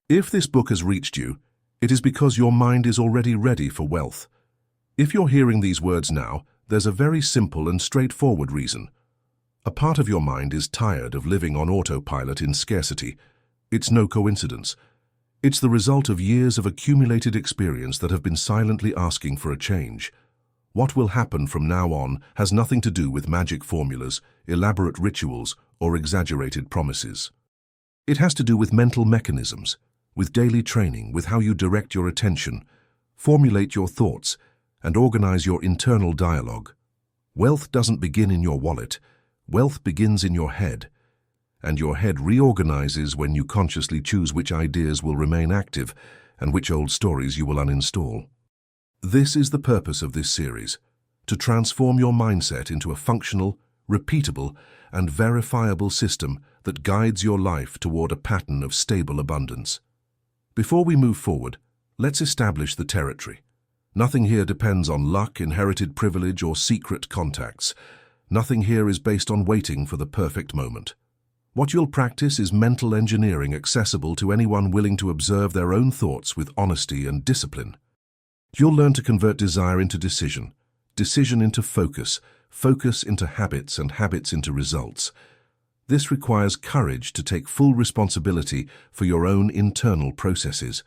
If this book has reached you, it is because your mind is already ready for wealth. If you're hearing these words now, there's a very simple and straightforward reason. A part of your mind is tired of living on autopilot in scarcity. It's no coincidence. It's the result of years of accumulated experience that have been silently asking for a change. What will happen from now on has nothing to do with magic formulas, elaborate rituals, or exaggerated promises. It has to do with mental mechanisms, with daily training, with how you direct your attention, formulate your thoughts, and organize your internal dialogue. Wealth doesn't begin in your wallet. Wealth begins in your head. And your head reorganizes when you consciously choose which ideas will remain active and which old stories you will uninstall. This is the purpose of this series, to transform your mindset into a functional, repeatable, and verifiable system that guides your life toward a pattern of stable abundance. Before we move forward, let's establish the territory. Nothing here depends on luck, inherited privilege, or secret contacts. Nothing here is based on waiting for the perfect moment. What you'll practice is mental engineering accessible to anyone willing to observe their own thoughts with honesty and discipline. You'll learn to convert desire into decision, decision into focus, focus into habits, and habits into results. This requires courage to take full responsibility for your own internal processes.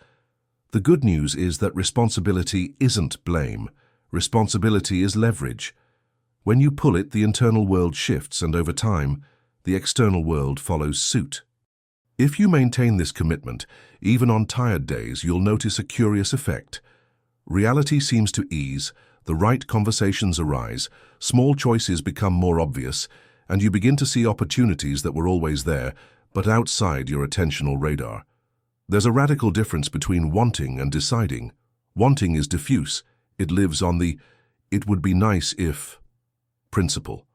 The good news is that responsibility isn't blame. Responsibility is leverage. When you pull it, the internal world shifts, and over time, the external world follows suit. If you maintain this commitment, even on tired days, you'll notice a curious effect. Reality seems to ease, the right conversations arise, small choices become more obvious, and you begin to see opportunities that were always there, but outside your attentional radar. There's a radical difference between wanting and deciding. Wanting is diffuse. It lives on the "it would be nice if" principle.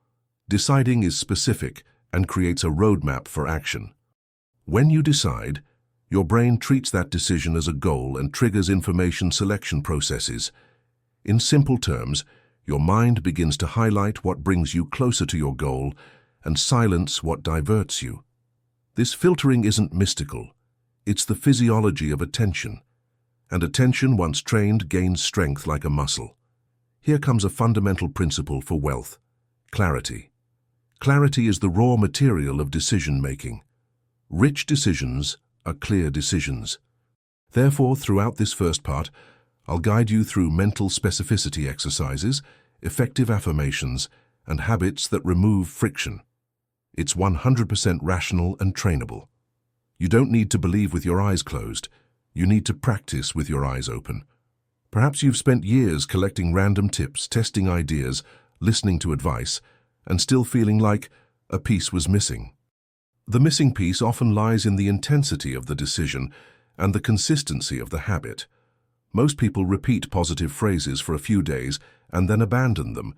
Deciding is specific and creates a roadmap for action. When you decide, your brain treats that decision as a goal and triggers information selection processes. In simple terms, your mind begins to highlight what brings you closer to your goal and silence what diverts you. This filtering isn't mystical. It's the physiology of attention. And attention, once trained, gains strength like a muscle. Here comes a fundamental principle for wealth: clarity. Clarity is the raw material of decision-making. Rich decisions are clear decisions. Therefore, throughout this first part, I'll guide you through mental specificity exercises, effective affirmations, and habits that remove friction. It's 100% rational and trainable. You don't need to believe with your eyes closed. You need to practice with your eyes open. Perhaps you've spent years collecting random tips, testing ideas, listening to advice, and still feeling like a piece was missing. The missing piece often lies in the intensity of the decision and the consistency of the habit. Most people repeat positive phrases for a few days and then abandon them.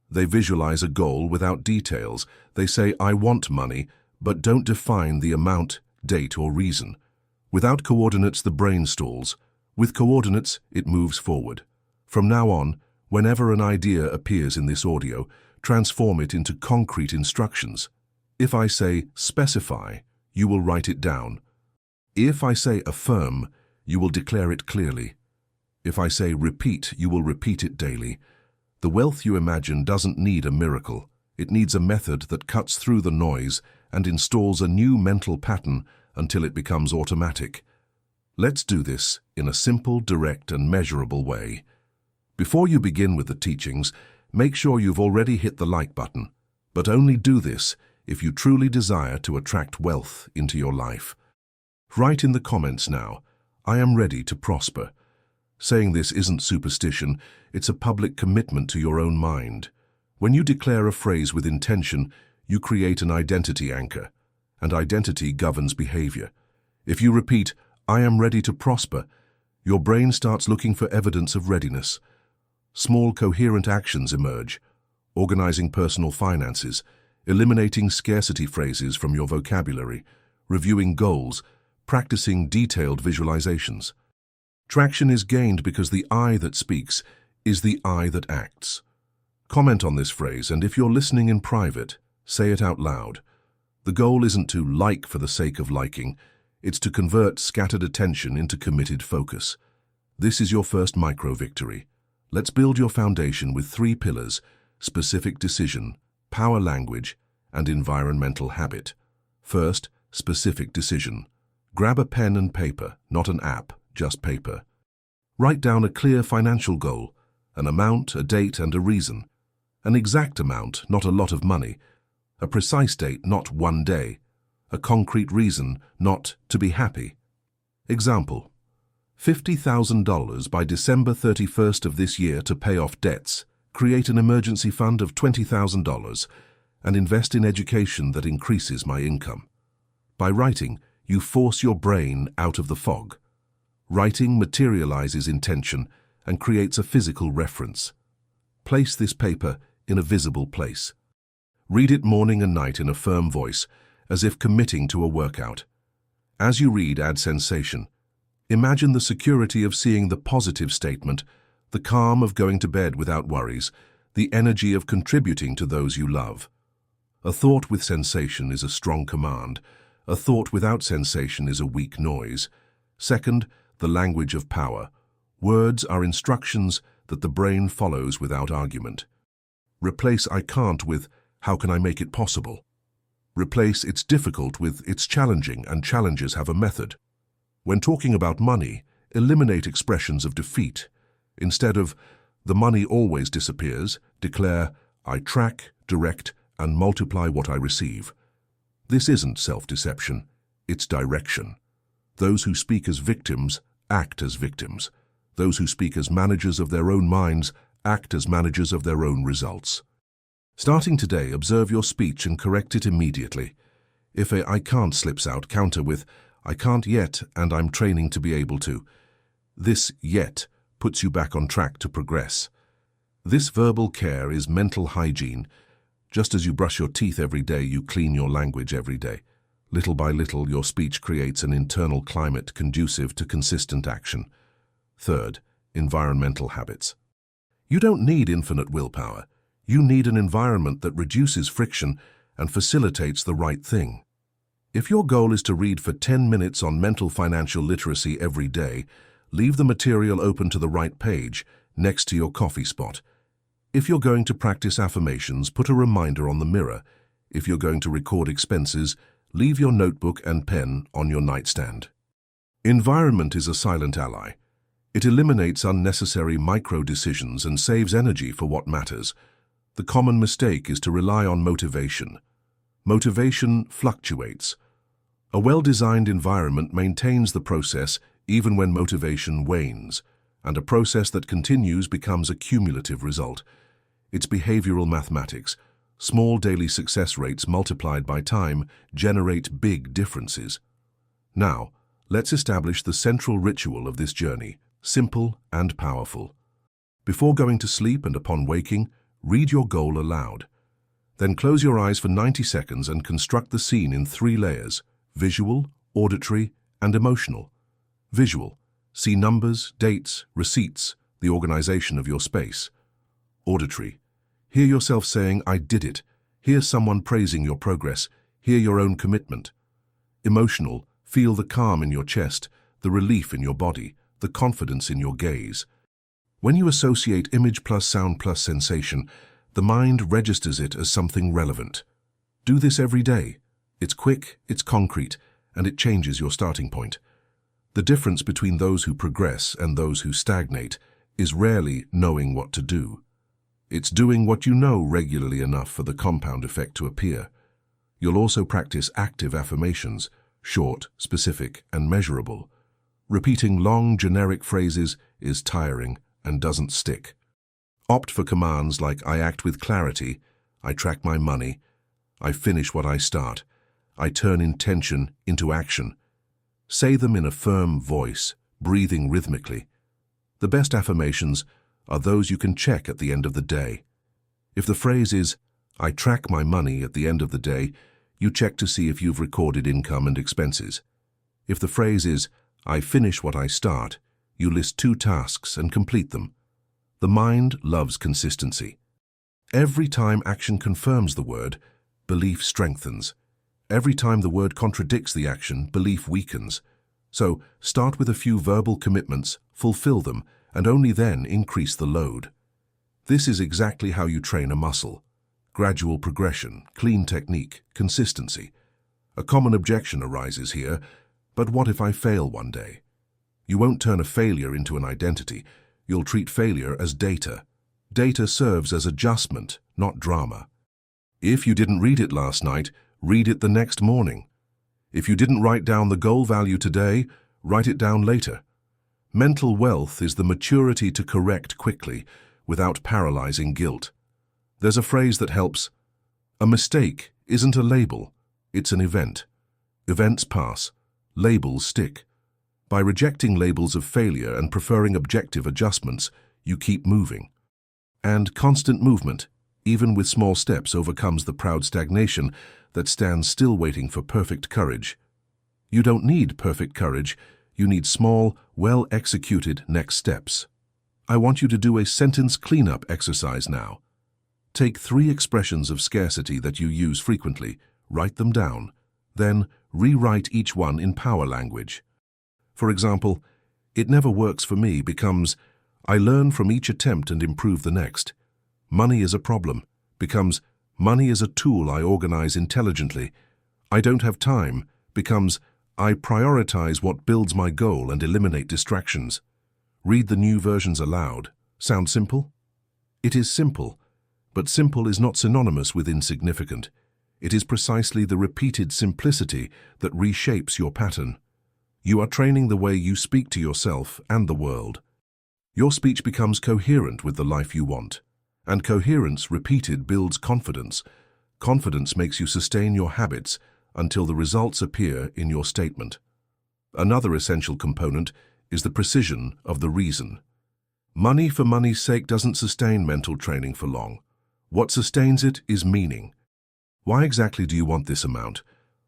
They visualize a goal without details. They say, "I want money," but don't define the amount, date, or reason. Without coordinates, the brain stalls. With coordinates, it moves forward. From now on, whenever an idea appears in this audio, transform it into concrete instructions. If I say specify, you will write it down. If I say affirm, you will declare it clearly. If I say repeat, you will repeat it daily. The wealth you imagine doesn't need a miracle. It needs a method that cuts through the noise and installs a new mental pattern until it becomes automatic. Let's do this in a simple, direct, and measurable way. Before you begin with the teachings, make sure you've already hit the like button, but only do this if you truly desire to attract wealth into your life. Write in the comments now, "I am ready to prosper." Saying this isn't superstition, it's a public commitment to your own mind. When you declare a phrase with intention, you create an identity anchor, and identity governs behavior. If you repeat, "I am ready to prosper," your brain starts looking for evidence of readiness. Small, coherent actions emerge: organizing personal finances, eliminating scarcity phrases from your vocabulary, reviewing goals, practicing detailed visualizations. Traction is gained because the I that speaks is the I that acts. Comment on this phrase, and if you're listening in private, say it out loud. The goal isn't to like for the sake of liking. It's to convert scattered attention into committed focus. This is your first micro-victory. Let's build your foundation with 3 pillars: specific decision, power language, and environmental habit. First, specific decision. Grab a pen and paper, not an app, just paper. Write down a clear financial goal, an amount, a date, and a reason. An exact amount, not a lot of money. A precise date, not one day. A concrete reason, not to be happy. Example: $50,000 by December 31st of this year to pay off debts, create an emergency fund of $20,000, and invest in education that increases my income. By writing, you force your brain out of the fog. Writing materializes intention and creates a physical reference. Place this paper in a visible place. Read it morning and night in a firm voice, as if committing to a workout. As you read, add sensation. Imagine the security of seeing the positive statement, the calm of going to bed without worries, the energy of contributing to those you love. A thought with sensation is a strong command. A thought without sensation is a weak noise. Second, the language of power. Words are instructions that the brain follows without argument. Replace "I can't" with "How can I make it possible?" Replace "It's difficult" with "It's challenging, and challenges have a method." When talking about money, eliminate expressions of defeat. Instead of "the money always disappears," declare "I track, direct, and multiply what I receive." This isn't self-deception, it's direction. Those who speak as victims act as victims. Those who speak as managers of their own minds act as managers of their own results. Starting today, observe your speech and correct it immediately. If a "I can't" slips out, counter with "I can't yet, and I'm training to be able to." This "yet" puts you back on track to progress. This verbal care is mental hygiene. Just as you brush your teeth every day, you clean your language every day. Little by little, your speech creates an internal climate conducive to consistent action. Third, environmental habits. You don't need infinite willpower. You need an environment that reduces friction and facilitates the right thing. If your goal is to read for 10 minutes on mental financial literacy every day, leave the material open to the right page, next to your coffee spot. If you're going to practice affirmations, put a reminder on the mirror. If you're going to record expenses, leave your notebook and pen on your nightstand. Environment is a silent ally. It eliminates unnecessary micro-decisions and saves energy for what matters. The common mistake is to rely on motivation. Motivation fluctuates. A well-designed environment maintains the process even when motivation wanes, and a process that continues becomes a cumulative result. It's behavioral mathematics. Small daily success rates multiplied by time generate big differences. Now, let's establish the central ritual of this journey, simple and powerful. Before going to sleep and upon waking, read your goal aloud. Then close your eyes for 90 seconds and construct the scene in 3 layers: visual, auditory, and emotional. Visual: see numbers, dates, receipts, the organization of your space. Auditory: hear yourself saying, "I did it." Hear someone praising your progress. Hear your own commitment. Emotional: feel the calm in your chest, the relief in your body, the confidence in your gaze. When you associate image plus sound plus sensation, the mind registers it as something relevant. Do this every day. It's quick, it's concrete, and it changes your starting point. The difference between those who progress and those who stagnate is rarely knowing what to do. It's doing what you know regularly enough for the compound effect to appear. You'll also practice active affirmations, short, specific, and measurable. Repeating long, generic phrases is tiring and doesn't stick. Opt for commands like "I act with clarity," "I track my money," "I finish what I start," "I turn intention into action." Say them in a firm voice, breathing rhythmically. The best affirmations are those you can check at the end of the day. If the phrase is, "I track my money," at the end of the day, you check to see if you've recorded income and expenses. If the phrase is, "I finish what I start," you list 2 tasks and complete them. The mind loves consistency. Every time action confirms the word, belief strengthens. Every time the word contradicts the action, belief weakens. So, start with a few verbal commitments, fulfill them, and only then increase the load. This is exactly how you train a muscle. Gradual progression, clean technique, consistency. A common objection arises here, but what if I fail one day? You won't turn a failure into an identity. You'll treat failure as data. Data serves as adjustment, not drama. If you didn't read it last night, read it the next morning. If you didn't write down the goal value today, write it down later. Mental wealth is the maturity to correct quickly, without paralyzing guilt. There's a phrase that helps. A mistake isn't a label, it's an event. Events pass, labels stick. By rejecting labels of failure and preferring objective adjustments, you keep moving. And constant movement, even with small steps, overcomes the proud stagnation that stands still waiting for perfect courage. You don't need perfect courage, you need small, well-executed next steps. I want you to do a sentence cleanup exercise now. Take 3 expressions of scarcity that you use frequently, write them down, then rewrite each one in power language. For example, "It never works for me" becomes "I learn from each attempt and improve the next." "Money is a problem" becomes "Money is a tool I organize intelligently." "I don't have time" becomes "I prioritize what builds my goal and eliminate distractions." Read the new versions aloud. Sound simple? It is simple, but simple is not synonymous with insignificant. It is precisely the repeated simplicity that reshapes your pattern. You are training the way you speak to yourself and the world. Your speech becomes coherent with the life you want. And coherence, repeated, builds confidence. Confidence makes you sustain your habits until the results appear in your statement. Another essential component is the precision of the reason. Money for money's sake doesn't sustain mental training for long. What sustains it is meaning. Why exactly do you want this amount?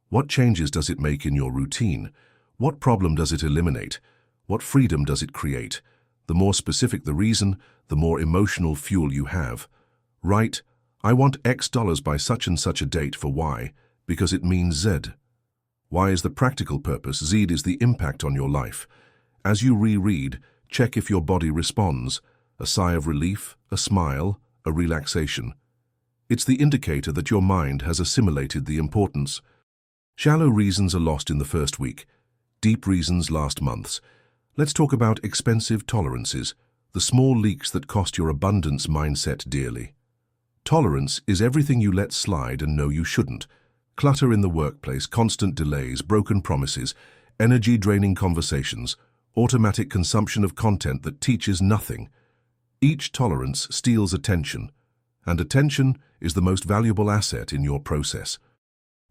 What changes does it make in your routine? What problem does it eliminate? What freedom does it create? The more specific the reason, the more emotional fuel you have. Write, "I want X dollars by such and such a date for Y, because it means Z." Y is the practical purpose, Z is the impact on your life. As you reread, check if your body responds. A sigh of relief, a smile, a relaxation. It's the indicator that your mind has assimilated the importance. Shallow reasons are lost in the first week. Deep reasons last months. Let's talk about expensive tolerances, the small leaks that cost your abundance mindset dearly. Tolerance is everything you let slide and know you shouldn't. Clutter in the workplace, constant delays, broken promises, energy-draining conversations, automatic consumption of content that teaches nothing. Each tolerance steals attention, and attention is the most valuable asset in your process.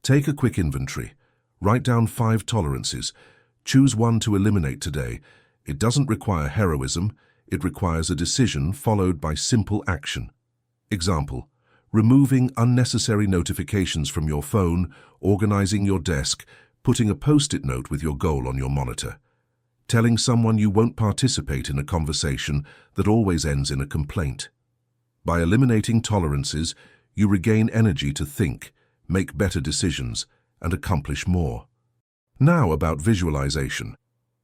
Take a quick inventory. Write down 5 tolerances. Choose one to eliminate today. It doesn't require heroism, it requires a decision followed by simple action. Example, removing unnecessary notifications from your phone, organizing your desk, putting a post-it note with your goal on your monitor. Telling someone you won't participate in a conversation that always ends in a complaint. By eliminating tolerances, you regain energy to think, make better decisions, and accomplish more. Now about visualization.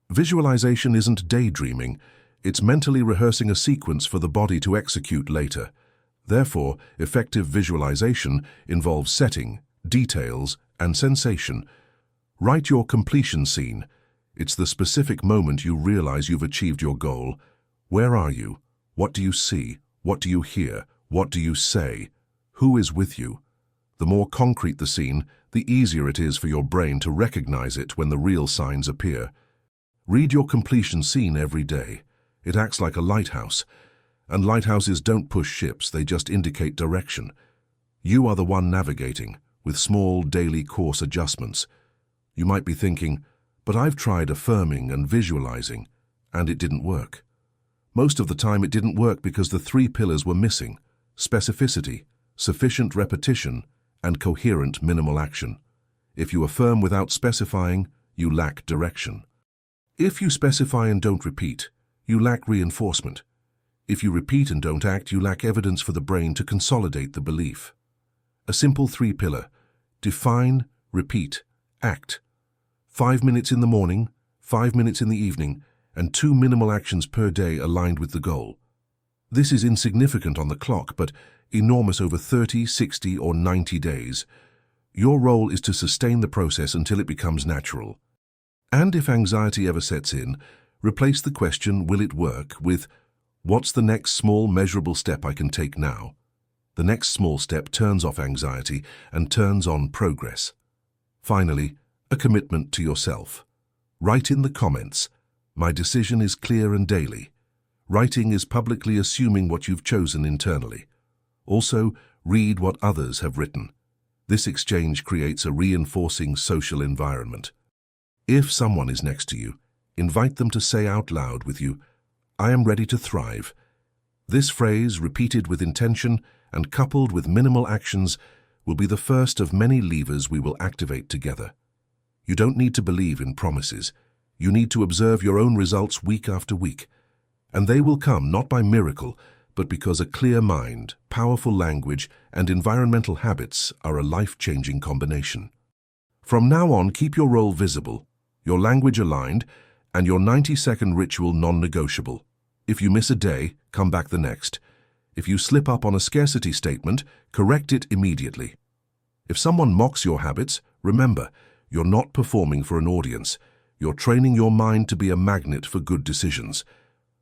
Visualization isn't daydreaming, it's mentally rehearsing a sequence for the body to execute later. Therefore, effective visualization involves setting, details, and sensation. Write your completion scene. It's the specific moment you realize you've achieved your goal. Where are you? What do you see? What do you hear? What do you say? Who is with you? The more concrete the scene, the easier it is for your brain to recognize it when the real signs appear. Read your completion scene every day. It acts like a lighthouse. And lighthouses don't push ships, they just indicate direction. You are the one navigating, with small daily course adjustments. You might be thinking, but I've tried affirming and visualizing, and it didn't work. Most of the time it didn't work because the 3 pillars were missing: specificity, sufficient repetition, and coherent minimal action. If you affirm without specifying, you lack direction. If you specify and don't repeat, you lack reinforcement. If you repeat and don't act, you lack evidence for the brain to consolidate the belief. A simple 3-pillar: define, repeat, act. 5 minutes in the morning, 5 minutes in the evening, and 2 minimal actions per day aligned with the goal. This is insignificant on the clock, but enormous over 30, 60, or 90 days. Your role is to sustain the process until it becomes natural. And if anxiety ever sets in, replace the question, will it work, with, what's the next small, measurable step I can take now? The next small step turns off anxiety and turns on progress. Finally, a commitment to yourself. Write in the comments, my decision is clear and daily. Writing is publicly assuming what you've chosen internally. Also, read what others have written. This exchange creates a reinforcing social environment. If someone is next to you, invite them to say out loud with you, I am ready to thrive. This phrase, repeated with intention and coupled with minimal actions, will be the first of many levers we will activate together. You don't need to believe in promises. You need to observe your own results week after week. And they will come not by miracle, but because a clear mind, powerful language, and environmental habits are a life-changing combination. From now on, keep your role visible, your language aligned, and your 90-second ritual non-negotiable. If you miss a day, come back the next. If you slip up on a scarcity statement, correct it immediately. If someone mocks your habits, remember, you're not performing for an audience. You're training your mind to be a magnet for good decisions.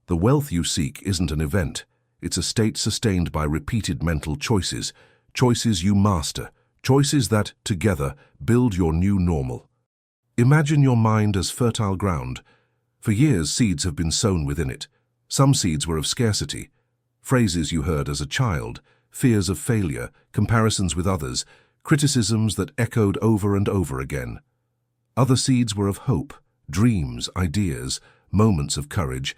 The wealth you seek isn't an event. It's a state sustained by repeated mental choices, choices you master, choices that, together, build your new normal. Imagine your mind as fertile ground. For years, seeds have been sown within it. Some seeds were of scarcity, phrases you heard as a child, fears of failure, comparisons with others, criticisms that echoed over and over again. Other seeds were of hope, dreams, ideas, moments of courage.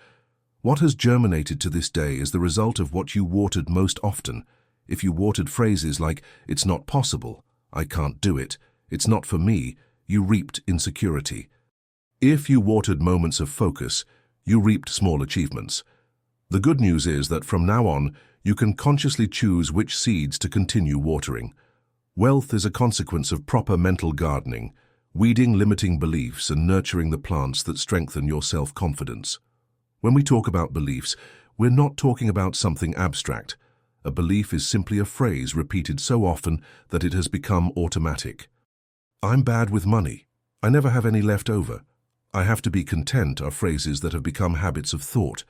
What has germinated to this day is the result of what you watered most often. If you watered phrases like, it's not possible, I can't do it, it's not for me, you reaped insecurity. If you watered moments of focus, you reaped small achievements. The good news is that from now on, you can consciously choose which seeds to continue watering. Wealth is a consequence of proper mental gardening, weeding limiting beliefs and nurturing the plants that strengthen your self-confidence. When we talk about beliefs, we're not talking about something abstract. A belief is simply a phrase repeated so often that it has become automatic. I'm bad with money. I never have any left over. I have to be content are phrases that have become habits of thought.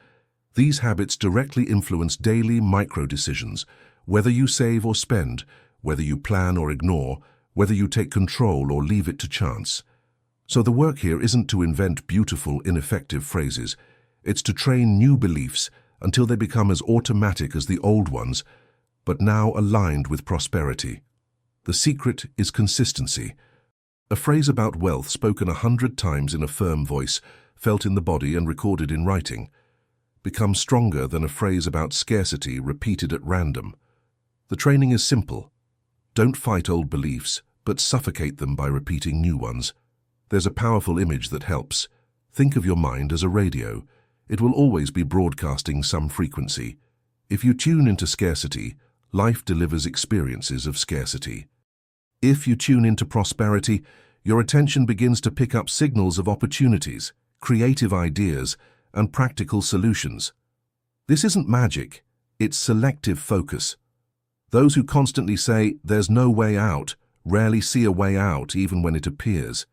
These habits directly influence daily micro-decisions, whether you save or spend, whether you plan or ignore, whether you take control or leave it to chance. So the work here isn't to invent beautiful, ineffective phrases. It's to train new beliefs until they become as automatic as the old ones, but now aligned with prosperity. The secret is consistency. A phrase about wealth spoken 100 times in a firm voice, felt in the body and recorded in writing, becomes stronger than a phrase about scarcity repeated at random. The training is simple. Don't fight old beliefs, but suffocate them by repeating new ones. There's a powerful image that helps. Think of your mind as a radio. It will always be broadcasting some frequency. If you tune into scarcity, life delivers experiences of scarcity. If you tune into prosperity, your attention begins to pick up signals of opportunities, creative ideas, and practical solutions. This isn't magic, it's selective focus. Those who constantly say, there's no way out, rarely see a way out even when it appears.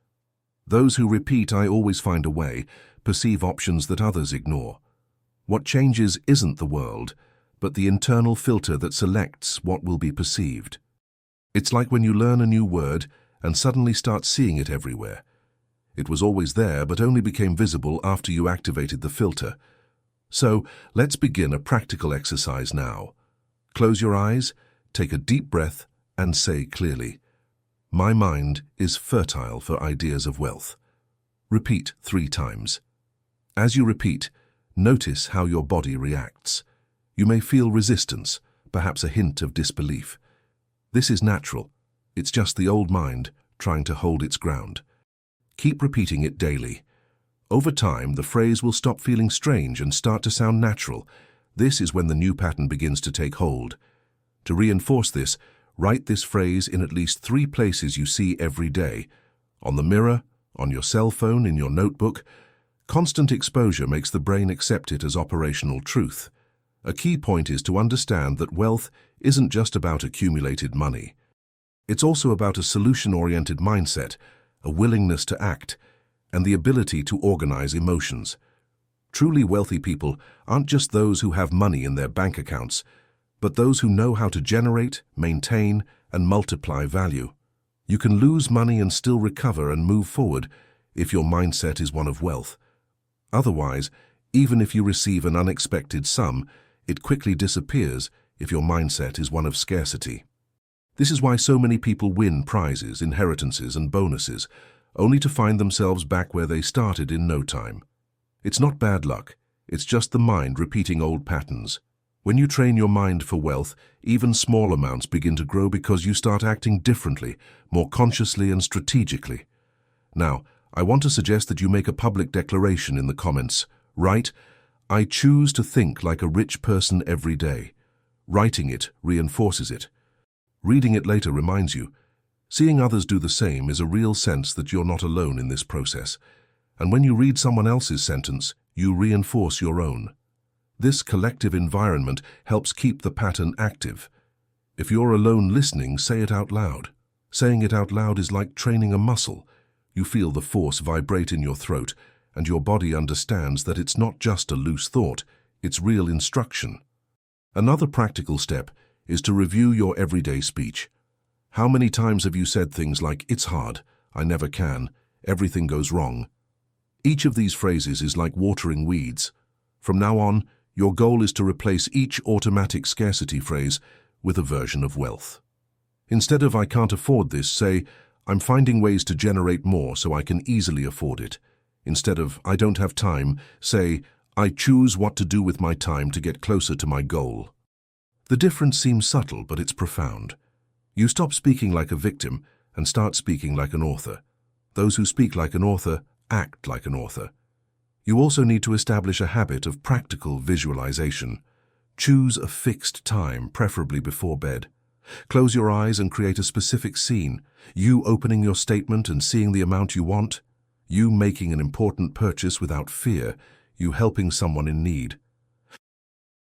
Those who repeat, I always find a way, perceive options that others ignore. What changes isn't the world, but the internal filter that selects what will be perceived. It's like when you learn a new word and suddenly start seeing it everywhere. It was always there, but only became visible after you activated the filter. So, let's begin a practical exercise now. Close your eyes, take a deep breath, and say clearly, my mind is fertile for ideas of wealth. Repeat 3 times. As you repeat, notice how your body reacts. You may feel resistance, perhaps a hint of disbelief. This is natural. It's just the old mind trying to hold its ground. Keep repeating it daily. Over time, the phrase will stop feeling strange and start to sound natural. This is when the new pattern begins to take hold. To reinforce this, Write this phrase in at least 3 places you see every day: on the mirror, on your cell phone, in your notebook. Constant exposure makes the brain accept it as operational truth. A key point is to understand that wealth isn't just about accumulated money. It's also about a solution-oriented mindset, a willingness to act, and the ability to organize emotions. Truly wealthy people aren't just those who have money in their bank accounts, but those who know how to generate, maintain, and multiply value. You can lose money and still recover and move forward if your mindset is one of wealth. Otherwise, even if you receive an unexpected sum, it quickly disappears if your mindset is one of scarcity. This is why so many people win prizes, inheritances, and bonuses, only to find themselves back where they started in no time. It's not bad luck, it's just the mind repeating old patterns. When you train your mind for wealth, even small amounts begin to grow because you start acting differently, more consciously and strategically. Now, I want to suggest that you make a public declaration in the comments. Write, "I choose to think like a rich person every day." Writing it reinforces it. Reading it later reminds you. Seeing others do the same is a real sense that you're not alone in this process. And when you read someone else's sentence, you reinforce your own. This collective environment helps keep the pattern active. If you're alone listening, say it out loud. Saying it out loud is like training a muscle. You feel the force vibrate in your throat, and your body understands that it's not just a loose thought, it's real instruction. Another practical step is to review your everyday speech. How many times have you said things like, "It's hard," "I never can," "Everything goes wrong"? Each of these phrases is like watering weeds. From now on, your goal is to replace each automatic scarcity phrase with a version of wealth. Instead of "I can't afford this," say, "I'm finding ways to generate more so I can easily afford it." Instead of "I don't have time," say, "I choose what to do with my time to get closer to my goal." The difference seems subtle, but it's profound. You stop speaking like a victim and start speaking like an author. Those who speak like an author act like an author. You also need to establish a habit of practical visualization. Choose a fixed time, preferably before bed. Close your eyes and create a specific scene. You opening your statement and seeing the amount you want. You making an important purchase without fear. You helping someone in need.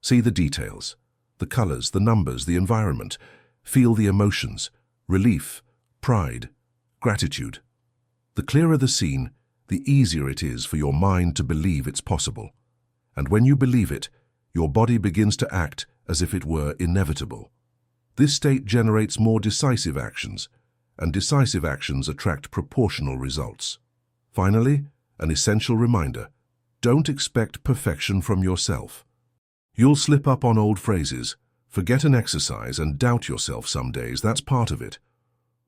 See the details, the colors, the numbers, the environment. Feel the emotions: relief, pride, gratitude. The clearer the scene, the easier it is for your mind to believe it's possible. And when you believe it, your body begins to act as if it were inevitable. This state generates more decisive actions, and decisive actions attract proportional results. Finally, an essential reminder: don't expect perfection from yourself. You'll slip up on old phrases, forget an exercise, and doubt yourself some days. That's part of it.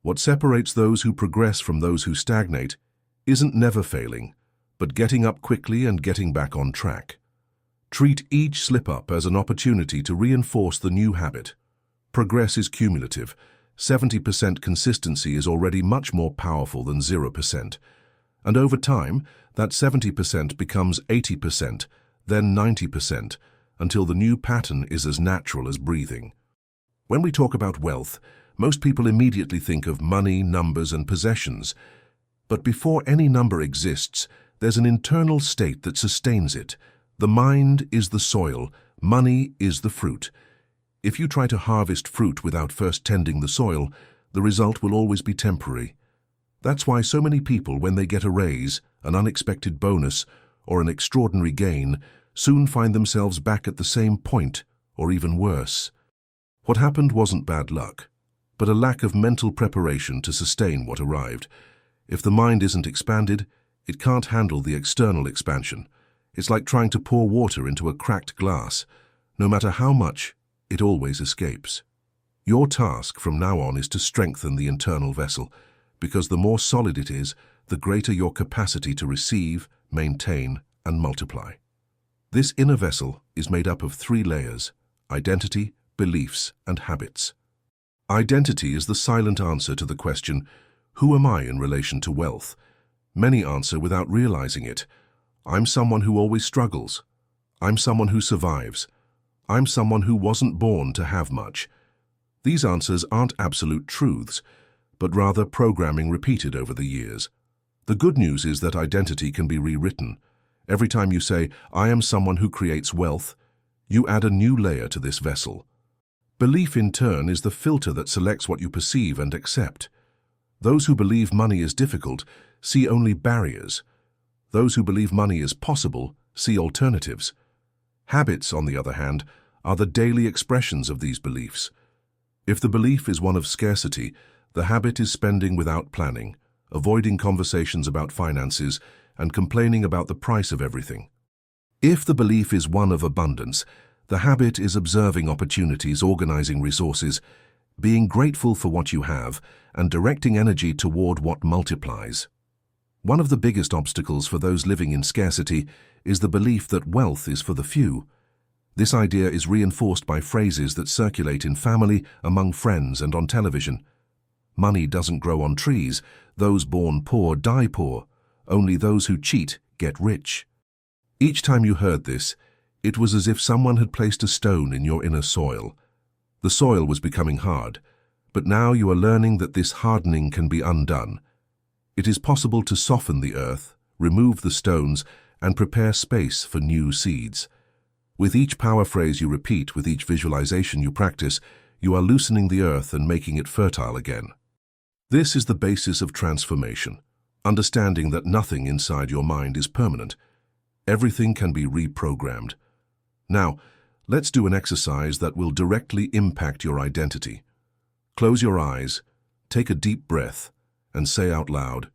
What separates those who progress from those who stagnate isn't never failing, but getting up quickly and getting back on track. Treat each slip-up as an opportunity to reinforce the new habit. Progress is cumulative. 70% consistency is already much more powerful than 0%. And over time, that 70% becomes 80%, then 90%, until the new pattern is as natural as breathing. When we talk about wealth, most people immediately think of money, numbers, and possessions. But before any number exists, there's an internal state that sustains it. The mind is the soil, money is the fruit. If you try to harvest fruit without first tending the soil, the result will always be temporary. That's why so many people, when they get a raise, an unexpected bonus, or an extraordinary gain, soon find themselves back at the same point, or even worse. What happened wasn't bad luck, but a lack of mental preparation to sustain what arrived. If the mind isn't expanded, it can't handle the external expansion. It's like trying to pour water into a cracked glass. No matter how much, it always escapes. Your task from now on is to strengthen the internal vessel, because the more solid it is, the greater your capacity to receive, maintain, and multiply. This inner vessel is made up of 3 layers: identity, beliefs, and habits. Identity is the silent answer to the question, who am I in relation to wealth? Many answer without realizing it. I'm someone who always struggles. I'm someone who survives. I'm someone who wasn't born to have much. These answers aren't absolute truths, but rather programming repeated over the years. The good news is that identity can be rewritten. Every time you say, "I am someone who creates wealth," you add a new layer to this vessel. Belief, in turn, is the filter that selects what you perceive and accept. Those who believe money is difficult see only barriers. Those who believe money is possible see alternatives. Habits, on the other hand, are the daily expressions of these beliefs. If the belief is one of scarcity, the habit is spending without planning, avoiding conversations about finances, and complaining about the price of everything. If the belief is one of abundance, the habit is observing opportunities, organizing resources, being grateful for what you have, and directing energy toward what multiplies. One of the biggest obstacles for those living in scarcity is the belief that wealth is for the few. This idea is reinforced by phrases that circulate in family, among friends, and on television. Money doesn't grow on trees. Those born poor die poor. Only those who cheat get rich. Each time you heard this, it was as if someone had placed a stone in your inner soil. The soil was becoming hard, but now you are learning that this hardening can be undone. It is possible to soften the earth, remove the stones, and prepare space for new seeds. With each power phrase you repeat, with each visualization you practice, you are loosening the earth and making it fertile again. This is the basis of transformation, understanding that nothing inside your mind is permanent. Everything can be reprogrammed. Now, let's do an exercise that will directly impact your identity. Close your eyes, take a deep breath, and say out loud,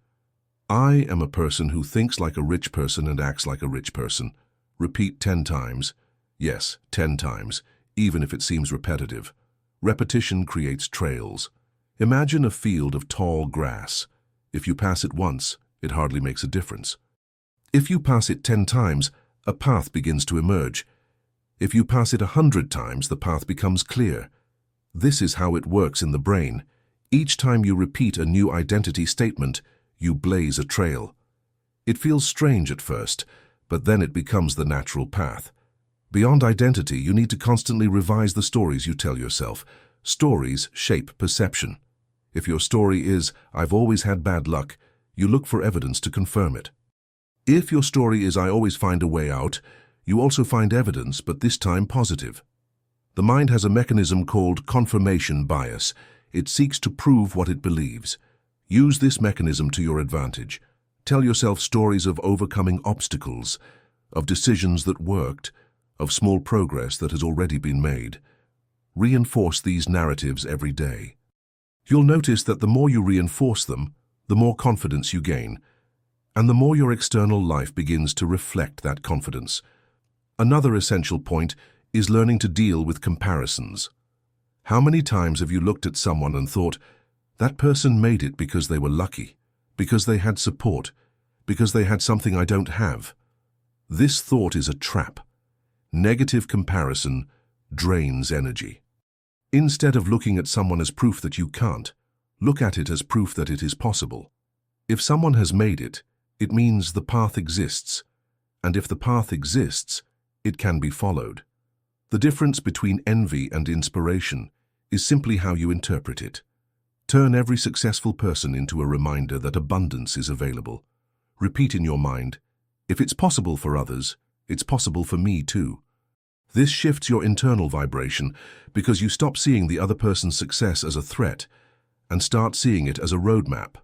"I am a person who thinks like a rich person and acts like a rich person." Repeat 10 times. Yes, 10 times, even if it seems repetitive. Repetition creates trails. Imagine a field of tall grass. If you pass it once, it hardly makes a difference. If you pass it 10 times, a path begins to emerge. If you pass it 100 times, the path becomes clear. This is how it works in the brain. Each time you repeat a new identity statement, you blaze a trail. It feels strange at first, but then it becomes the natural path. Beyond identity, you need to constantly revise the stories you tell yourself. Stories shape perception. If your story is, "I've always had bad luck," you look for evidence to confirm it. If your story is, "I always find a way out," you also find evidence, but this time positive. The mind has a mechanism called confirmation bias. It seeks to prove what it believes. Use this mechanism to your advantage. Tell yourself stories of overcoming obstacles, of decisions that worked, of small progress that has already been made. Reinforce these narratives every day. You'll notice that the more you reinforce them, the more confidence you gain, and the more your external life begins to reflect that confidence. Another essential point is learning to deal with comparisons. How many times have you looked at someone and thought, "That person made it because they were lucky, because they had support, because they had something I don't have"? This thought is a trap. Negative comparison drains energy. Instead of looking at someone as proof that you can't, look at it as proof that it is possible. If someone has made it, it means the path exists, and if the path exists, it can be followed. The difference between envy and inspiration is simply how you interpret it. Turn every successful person into a reminder that abundance is available. Repeat in your mind, "If it's possible for others, it's possible for me too." This shifts your internal vibration because you stop seeing the other person's success as a threat and start seeing it as a roadmap.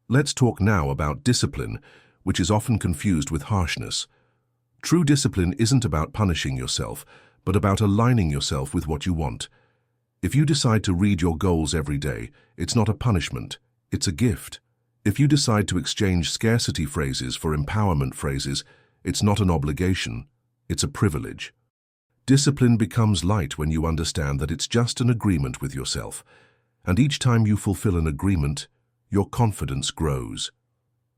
Let's talk now about discipline, which is often confused with harshness. True discipline isn't about punishing yourself, but about aligning yourself with what you want. If you decide to read your goals every day, it's not a punishment, it's a gift. If you decide to exchange scarcity phrases for empowerment phrases, it's not an obligation, it's a privilege. Discipline becomes light when you understand that it's just an agreement with yourself, and each time you fulfill an agreement, your confidence grows.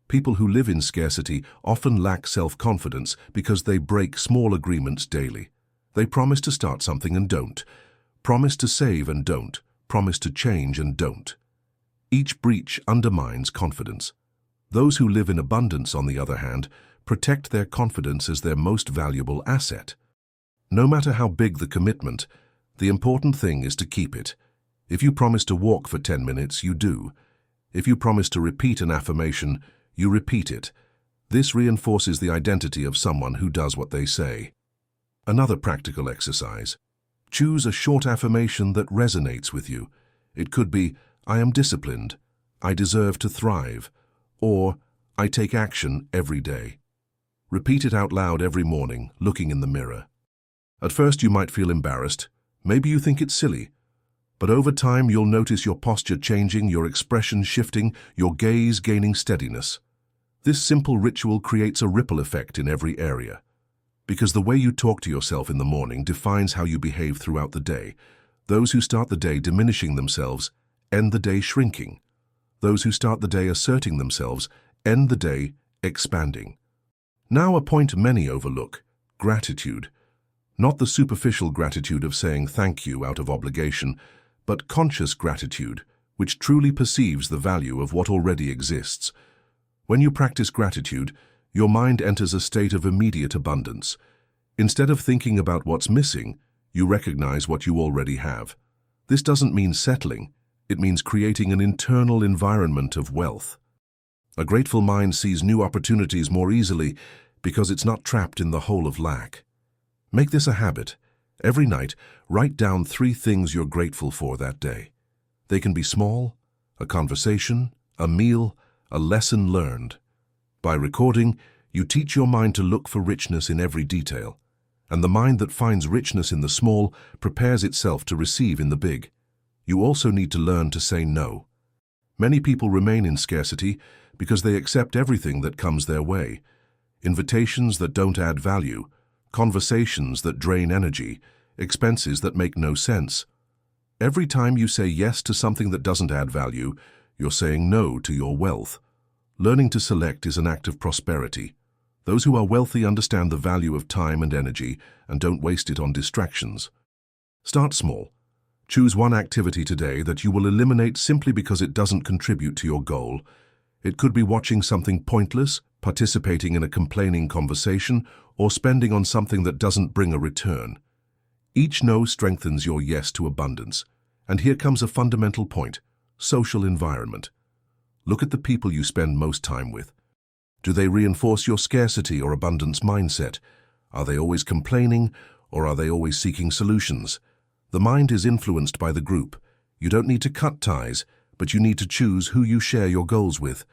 People who live in scarcity often lack self-confidence because they break small agreements daily. They promise to start something and don't, promise to save and don't, promise to change and don't. Each breach undermines confidence. Those who live in abundance, on the other hand, protect their confidence as their most valuable asset. No matter how big the commitment, the important thing is to keep it. If you promise to walk for 10 minutes, you do. If you promise to repeat an affirmation, you repeat it. This reinforces the identity of someone who does what they say. Another practical exercise. Choose a short affirmation that resonates with you. It could be, I am disciplined, I deserve to thrive, or I take action every day. Repeat it out loud every morning, looking in the mirror. At first you might feel embarrassed. Maybe you think it's silly. But over time you'll notice your posture changing, your expression shifting, your gaze gaining steadiness. This simple ritual creates a ripple effect in every area. Because the way you talk to yourself in the morning defines how you behave throughout the day. Those who start the day diminishing themselves end the day shrinking. Those who start the day asserting themselves end the day expanding. Now a point many overlook: gratitude. Not the superficial gratitude of saying thank you out of obligation, but conscious gratitude, which truly perceives the value of what already exists. When you practice gratitude, your mind enters a state of immediate abundance. Instead of thinking about what's missing, you recognize what you already have. This doesn't mean settling, it means creating an internal environment of wealth. A grateful mind sees new opportunities more easily because it's not trapped in the hole of lack. Make this a habit. Every night, write down 3 things you're grateful for that day. They can be small: a conversation, a meal, a lesson learned. By recording, you teach your mind to look for richness in every detail, and the mind that finds richness in the small prepares itself to receive in the big. You also need to learn to say no. Many people remain in scarcity because they accept everything that comes their way. Invitations that don't add value, conversations that drain energy, expenses that make no sense. Every time you say yes to something that doesn't add value, you're saying no to your wealth. Learning to select is an act of prosperity. Those who are wealthy understand the value of time and energy and don't waste it on distractions. Start small. Choose one activity today that you will eliminate simply because it doesn't contribute to your goal. It could be watching something pointless, participating in a complaining conversation, or spending on something that doesn't bring a return. Each no strengthens your yes to abundance. And here comes a fundamental point: social environment. Look at the people you spend most time with. Do they reinforce your scarcity or abundance mindset? Are they always complaining, or are they always seeking solutions? The mind is influenced by the group. You don't need to cut ties, but you need to choose who you share your goals with.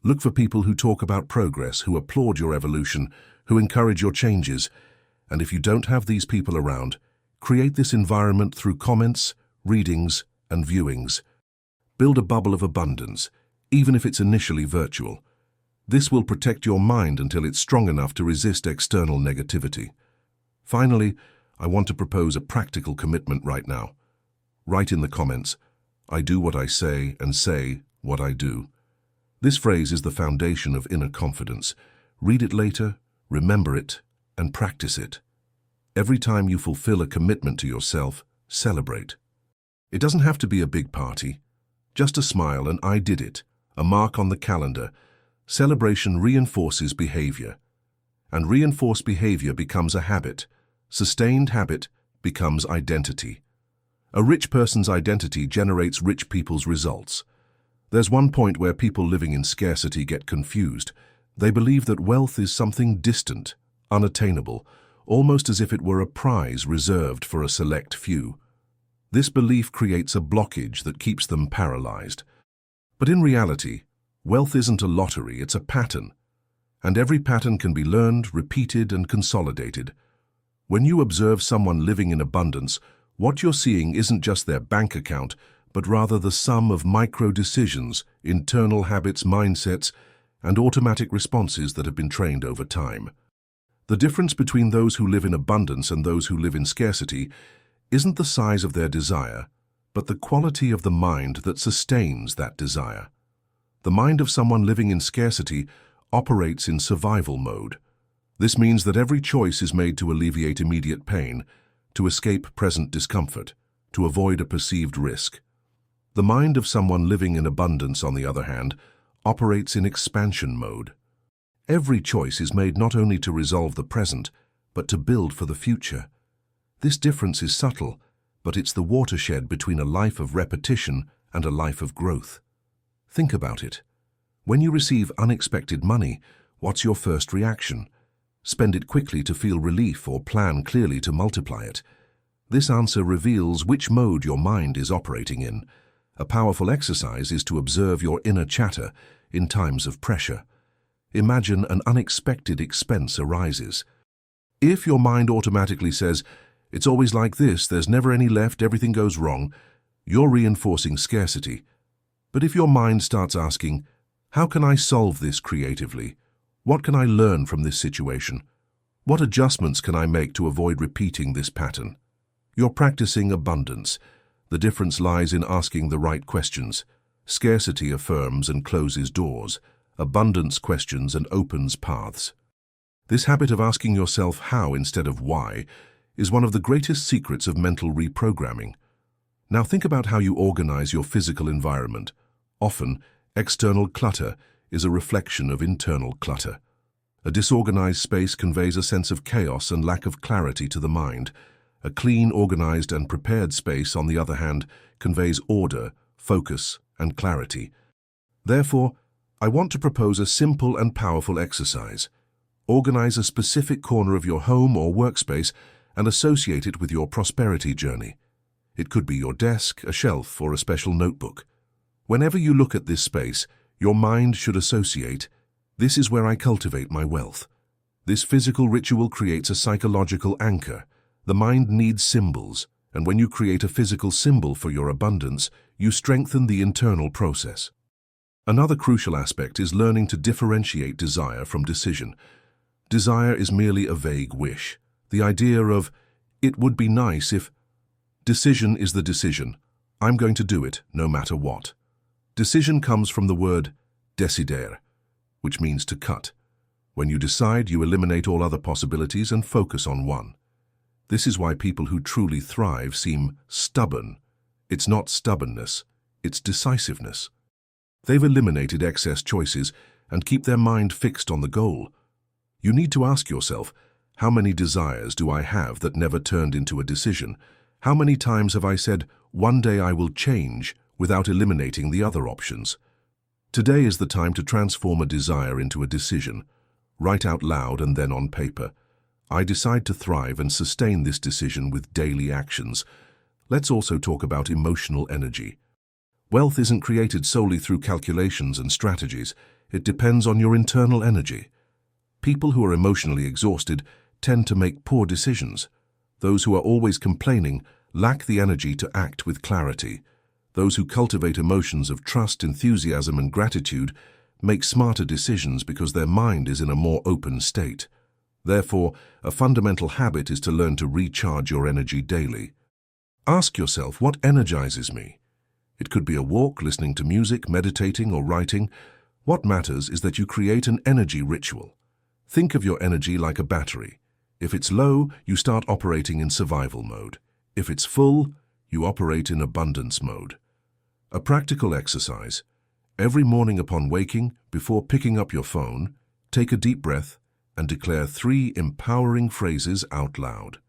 Look for people who talk about progress, who applaud your evolution, who encourage your changes. And if you don't have these people around, create this environment through comments, readings, and viewings. Build a bubble of abundance, even if it's initially virtual. This will protect your mind until it's strong enough to resist external negativity. Finally, I want to propose a practical commitment right now. Write in the comments, I do what I say and say what I do. This phrase is the foundation of inner confidence. Read it later, remember it, and practice it. Every time you fulfill a commitment to yourself, celebrate. It doesn't have to be a big party. Just a smile and I did it, a mark on the calendar. Celebration reinforces behavior. And reinforced behavior becomes a habit. Sustained habit becomes identity. A rich person's identity generates rich people's results. There's one point where people living in scarcity get confused. They believe that wealth is something distant, unattainable, almost as if it were a prize reserved for a select few. This belief creates a blockage that keeps them paralyzed. But in reality, wealth isn't a lottery, it's a pattern. And every pattern can be learned, repeated, and consolidated. When you observe someone living in abundance, what you're seeing isn't just their bank account, but rather the sum of micro-decisions, internal habits, mindsets, and automatic responses that have been trained over time. The difference between those who live in abundance and those who live in scarcity isn't the size of their desire, but the quality of the mind that sustains that desire. The mind of someone living in scarcity operates in survival mode. This means that every choice is made to alleviate immediate pain, to escape present discomfort, to avoid a perceived risk. The mind of someone living in abundance, on the other hand, operates in expansion mode. Every choice is made not only to resolve the present, but to build for the future. This difference is subtle, but it's the watershed between a life of repetition and a life of growth. Think about it. When you receive unexpected money, what's your first reaction? Spend it quickly to feel relief or plan clearly to multiply it? This answer reveals which mode your mind is operating in. A powerful exercise is to observe your inner chatter in times of pressure. Imagine an unexpected expense arises. If your mind automatically says, "It's always like this, there's never any left, everything goes wrong," you're reinforcing scarcity. But if your mind starts asking, "How can I solve this creatively? What can I learn from this situation? What adjustments can I make to avoid repeating this pattern?" You're practicing abundance. The difference lies in asking the right questions. Scarcity affirms and closes doors. Abundance questions and opens paths. This habit of asking yourself how instead of why is one of the greatest secrets of mental reprogramming. Now think about how you organize your physical environment. Often, external clutter is a reflection of internal clutter. A disorganized space conveys a sense of chaos and lack of clarity to the mind. A clean, organized, and prepared space, on the other hand, conveys order, focus, and clarity. Therefore, I want to propose a simple and powerful exercise. Organize a specific corner of your home or workspace and associate it with your prosperity journey. It could be your desk, a shelf, or a special notebook. Whenever you look at this space, your mind should associate, "This is where I cultivate my wealth." This physical ritual creates a psychological anchor. The mind needs symbols, and when you create a physical symbol for your abundance, you strengthen the internal process. Another crucial aspect is learning to differentiate desire from decision. Desire is merely a vague wish. The idea of, "It would be nice if..." Decision is the decision. I'm going to do it, no matter what. Decision comes from the word decidere, which means to cut. When you decide, you eliminate all other possibilities and focus on one. This is why people who truly thrive seem stubborn. It's not stubbornness, it's decisiveness. They've eliminated excess choices and keep their mind fixed on the goal. You need to ask yourself, how many desires do I have that never turned into a decision? How many times have I said, "One day I will change," without eliminating the other options? Today is the time to transform a desire into a decision. Write out loud and then on paper. I decide to thrive and sustain this decision with daily actions. Let's also talk about emotional energy. Wealth isn't created solely through calculations and strategies. It depends on your internal energy. People who are emotionally exhausted tend to make poor decisions. Those who are always complaining lack the energy to act with clarity. Those who cultivate emotions of trust, enthusiasm, and gratitude make smarter decisions because their mind is in a more open state. Therefore, a fundamental habit is to learn to recharge your energy daily. Ask yourself, what energizes me? It could be a walk, listening to music, meditating, or writing. What matters is that you create an energy ritual. Think of your energy like a battery. If it's low, you start operating in survival mode. If it's full, you operate in abundance mode. A practical exercise. Every morning upon waking, before picking up your phone, take a deep breath and declare 3 empowering phrases out loud.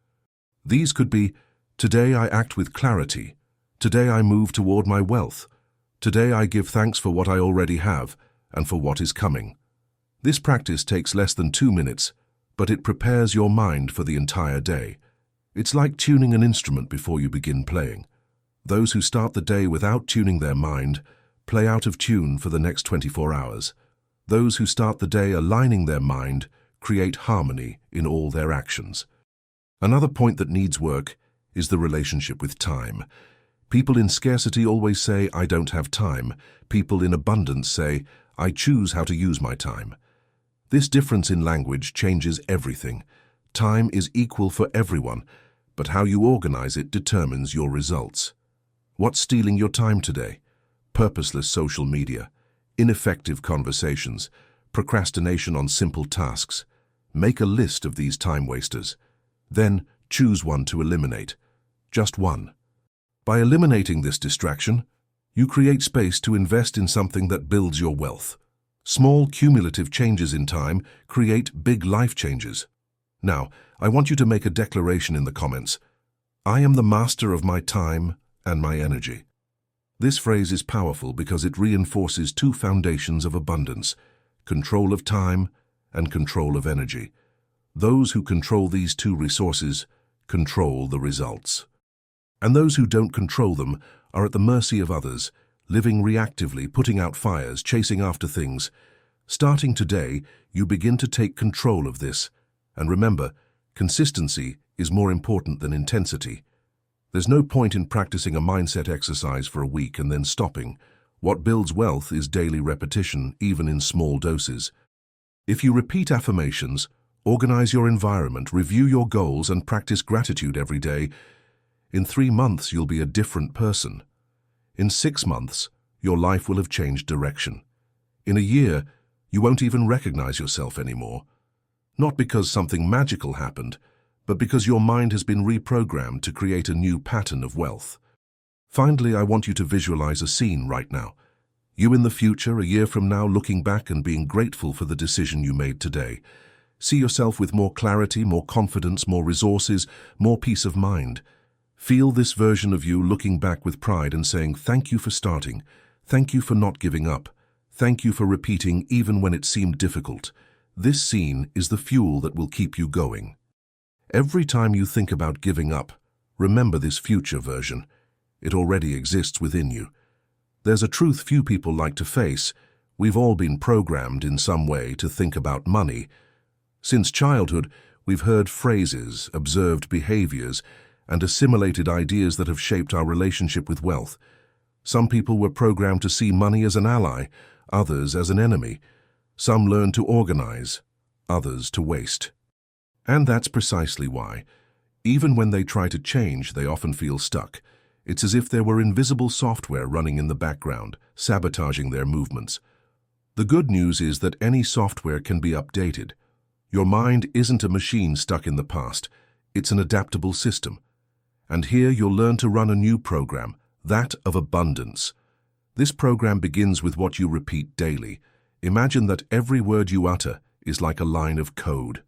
These could be, "Today I act with clarity. Today I move toward my wealth. Today I give thanks for what I already have and for what is coming." This practice takes less than 2 minutes, but it prepares your mind for the entire day. It's like tuning an instrument before you begin playing. Those who start the day without tuning their mind play out of tune for the next 24 hours. Those who start the day aligning their mind create harmony in all their actions. Another point that needs work is the relationship with time. People in scarcity always say, "I don't have time." People in abundance say, "I choose how to use my time." This difference in language changes everything. Time is equal for everyone, but how you organize it determines your results. What's stealing your time today? Purposeless social media, ineffective conversations, procrastination on simple tasks. Make a list of these time wasters. Then choose one to eliminate. Just one. By eliminating this distraction, you create space to invest in something that builds your wealth. Small cumulative changes in time create big life changes. Now, I want you to make a declaration in the comments. I am the master of my time and my energy. This phrase is powerful because it reinforces two foundations of abundance: control of time and control of energy. Those who control these two resources control the results. And those who don't control them are at the mercy of others, living reactively, putting out fires, chasing after things. Starting today, you begin to take control of this. And remember, consistency is more important than intensity. There's no point in practicing a mindset exercise for a week and then stopping. What builds wealth is daily repetition, even in small doses. If you repeat affirmations, organize your environment, review your goals, and practice gratitude every day, in 3 months you'll be a different person. In 6 months, your life will have changed direction. In a year, you won't even recognize yourself anymore. Not because something magical happened, but because your mind has been reprogrammed to create a new pattern of wealth. Finally, I want you to visualize a scene right now. You in the future, a year from now, looking back and being grateful for the decision you made today. See yourself with more clarity, more confidence, more resources, more peace of mind. Feel this version of you looking back with pride and saying, "Thank you for starting. Thank you for not giving up. Thank you for repeating even when it seemed difficult." This scene is the fuel that will keep you going. Every time you think about giving up, remember this future version. It already exists within you. There's a truth few people like to face. We've all been programmed in some way to think about money. Since childhood, we've heard phrases, observed behaviors, and assimilated ideas that have shaped our relationship with wealth. Some people were programmed to see money as an ally, others as an enemy. Some learned to organize, others to waste. And that's precisely why, even when they try to change, they often feel stuck. It's as if there were invisible software running in the background, sabotaging their movements. The good news is that any software can be updated. Your mind isn't a machine stuck in the past. It's an adaptable system. And here you'll learn to run a new program, that of abundance. This program begins with what you repeat daily. Imagine that every word you utter is like a line of code.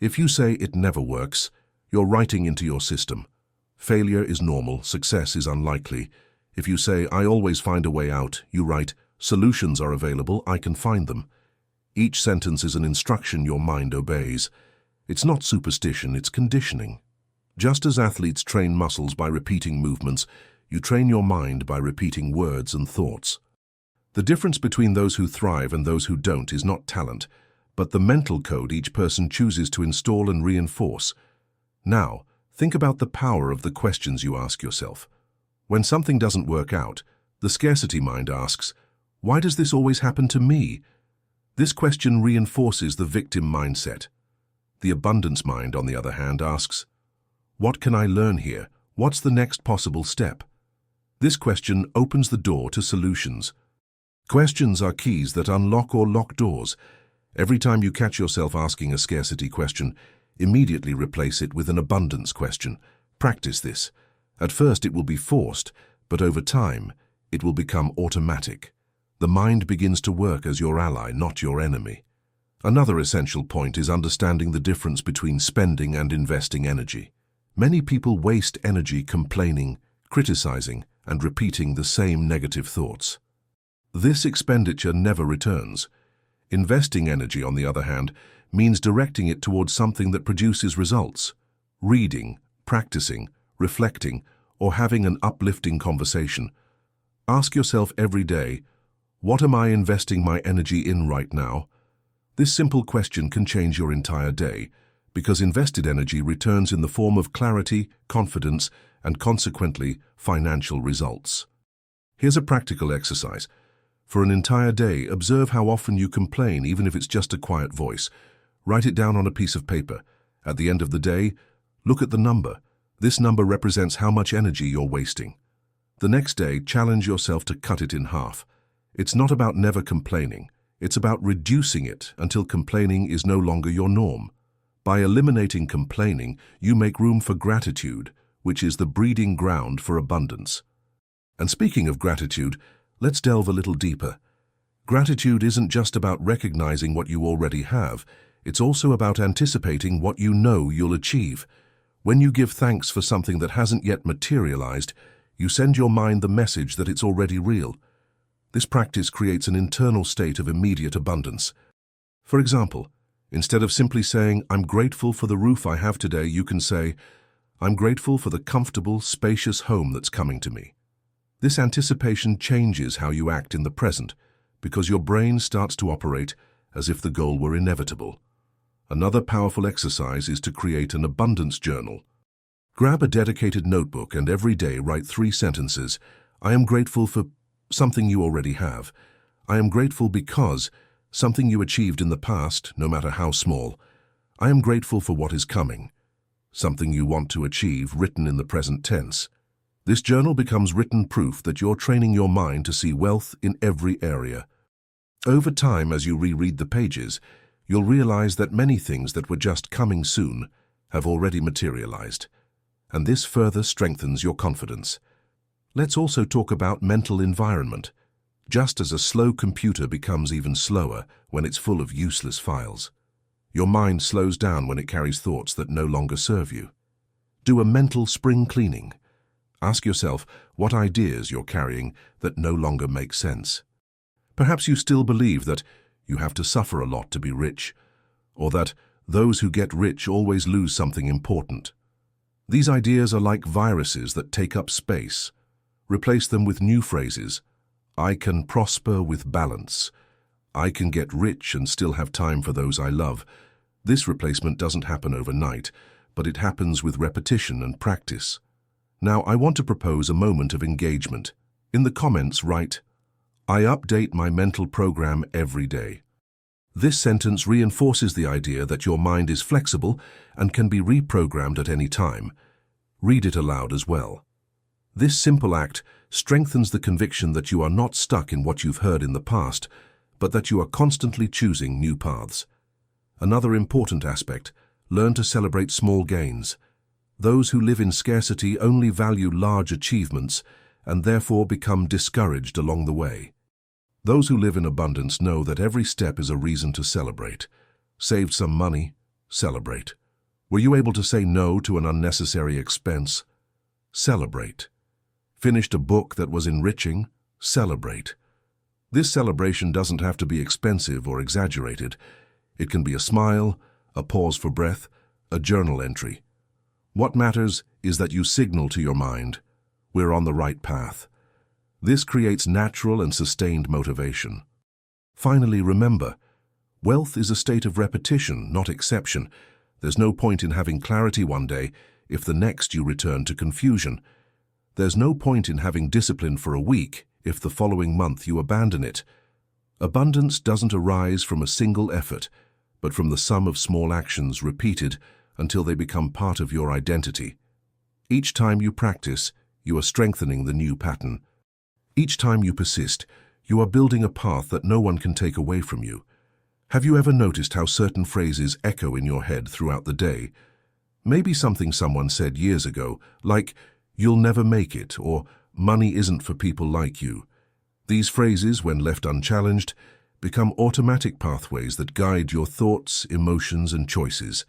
If you say "it never works," you're writing into your system. Failure is normal, success is unlikely. If you say "I always find a way out," you write "solutions are available, I can find them." Each sentence is an instruction your mind obeys. It's not superstition, it's conditioning. Just as athletes train muscles by repeating movements, you train your mind by repeating words and thoughts. The difference between those who thrive and those who don't is not talent, but the mental code each person chooses to install and reinforce. Now, think about the power of the questions you ask yourself. When something doesn't work out, the scarcity mind asks, "Why does this always happen to me?" This question reinforces the victim mindset. The abundance mind, on the other hand, asks, "What can I learn here? What's the next possible step?" This question opens the door to solutions. Questions are keys that unlock or lock doors. Every time you catch yourself asking a scarcity question, immediately replace it with an abundance question. Practice this. At first it will be forced, but over time it will become automatic. The mind begins to work as your ally, not your enemy. Another essential point is understanding the difference between spending and investing energy. Many people waste energy complaining, criticizing, and repeating the same negative thoughts. This expenditure never returns. Investing energy, on the other hand, means directing it towards something that produces results. Reading, practicing, reflecting, or having an uplifting conversation. Ask yourself every day, what am I investing my energy in right now? This simple question can change your entire day, because invested energy returns in the form of clarity, confidence, and consequently, financial results. Here's a practical exercise. For an entire day, observe how often you complain, even if it's just a quiet voice. Write it down on a piece of paper. At the end of the day, look at the number. This number represents how much energy you're wasting. The next day, challenge yourself to cut it in half. It's not about never complaining. It's about reducing it until complaining is no longer your norm. By eliminating complaining, you make room for gratitude, which is the breeding ground for abundance. And speaking of gratitude, let's delve a little deeper. Gratitude isn't just about recognizing what you already have. It's also about anticipating what you know you'll achieve. When you give thanks for something that hasn't yet materialized, you send your mind the message that it's already real. This practice creates an internal state of immediate abundance. For example, instead of simply saying, "I'm grateful for the roof I have today," you can say, "I'm grateful for the comfortable, spacious home that's coming to me." This anticipation changes how you act in the present, because your brain starts to operate as if the goal were inevitable. Another powerful exercise is to create an abundance journal. Grab a dedicated notebook and every day write 3 sentences. I am grateful for something you already have. I am grateful because something you achieved in the past, no matter how small. I am grateful for what is coming. Something you want to achieve, written in the present tense. This journal becomes written proof that you're training your mind to see wealth in every area. Over time, as you reread the pages, you'll realize that many things that were just coming soon have already materialized, and this further strengthens your confidence. Let's also talk about mental environment. Just as a slow computer becomes even slower when it's full of useless files, your mind slows down when it carries thoughts that no longer serve you. Do a mental spring cleaning. Ask yourself what ideas you're carrying that no longer make sense. Perhaps you still believe that you have to suffer a lot to be rich, or that those who get rich always lose something important. These ideas are like viruses that take up space. Replace them with new phrases. I can prosper with balance. I can get rich and still have time for those I love. This replacement doesn't happen overnight, but it happens with repetition and practice. Now, I want to propose a moment of engagement. In the comments, write, "I update my mental program every day." This sentence reinforces the idea that your mind is flexible and can be reprogrammed at any time. Read it aloud as well. This simple act strengthens the conviction that you are not stuck in what you've heard in the past, but that you are constantly choosing new paths. Another important aspect, learn to celebrate small gains. Those who live in scarcity only value large achievements and therefore become discouraged along the way. Those who live in abundance know that every step is a reason to celebrate. Saved some money? Celebrate. Were you able to say no to an unnecessary expense? Celebrate. Finished a book that was enriching? Celebrate. This celebration doesn't have to be expensive or exaggerated. It can be a smile, a pause for breath, a journal entry. What matters is that you signal to your mind, we're on the right path. This creates natural and sustained motivation. Finally, remember, wealth is a state of repetition, not exception. There's no point in having clarity one day if the next you return to confusion. There's no point in having discipline for a week if the following month you abandon it. Abundance doesn't arise from a single effort, but from the sum of small actions repeated until they become part of your identity. Each time you practice, you are strengthening the new pattern. Each time you persist, you are building a path that no one can take away from you. Have you ever noticed how certain phrases echo in your head throughout the day? Maybe something someone said years ago, like, "You'll never make it," or "Money isn't for people like you." These phrases, when left unchallenged, become automatic pathways that guide your thoughts, emotions, and choices.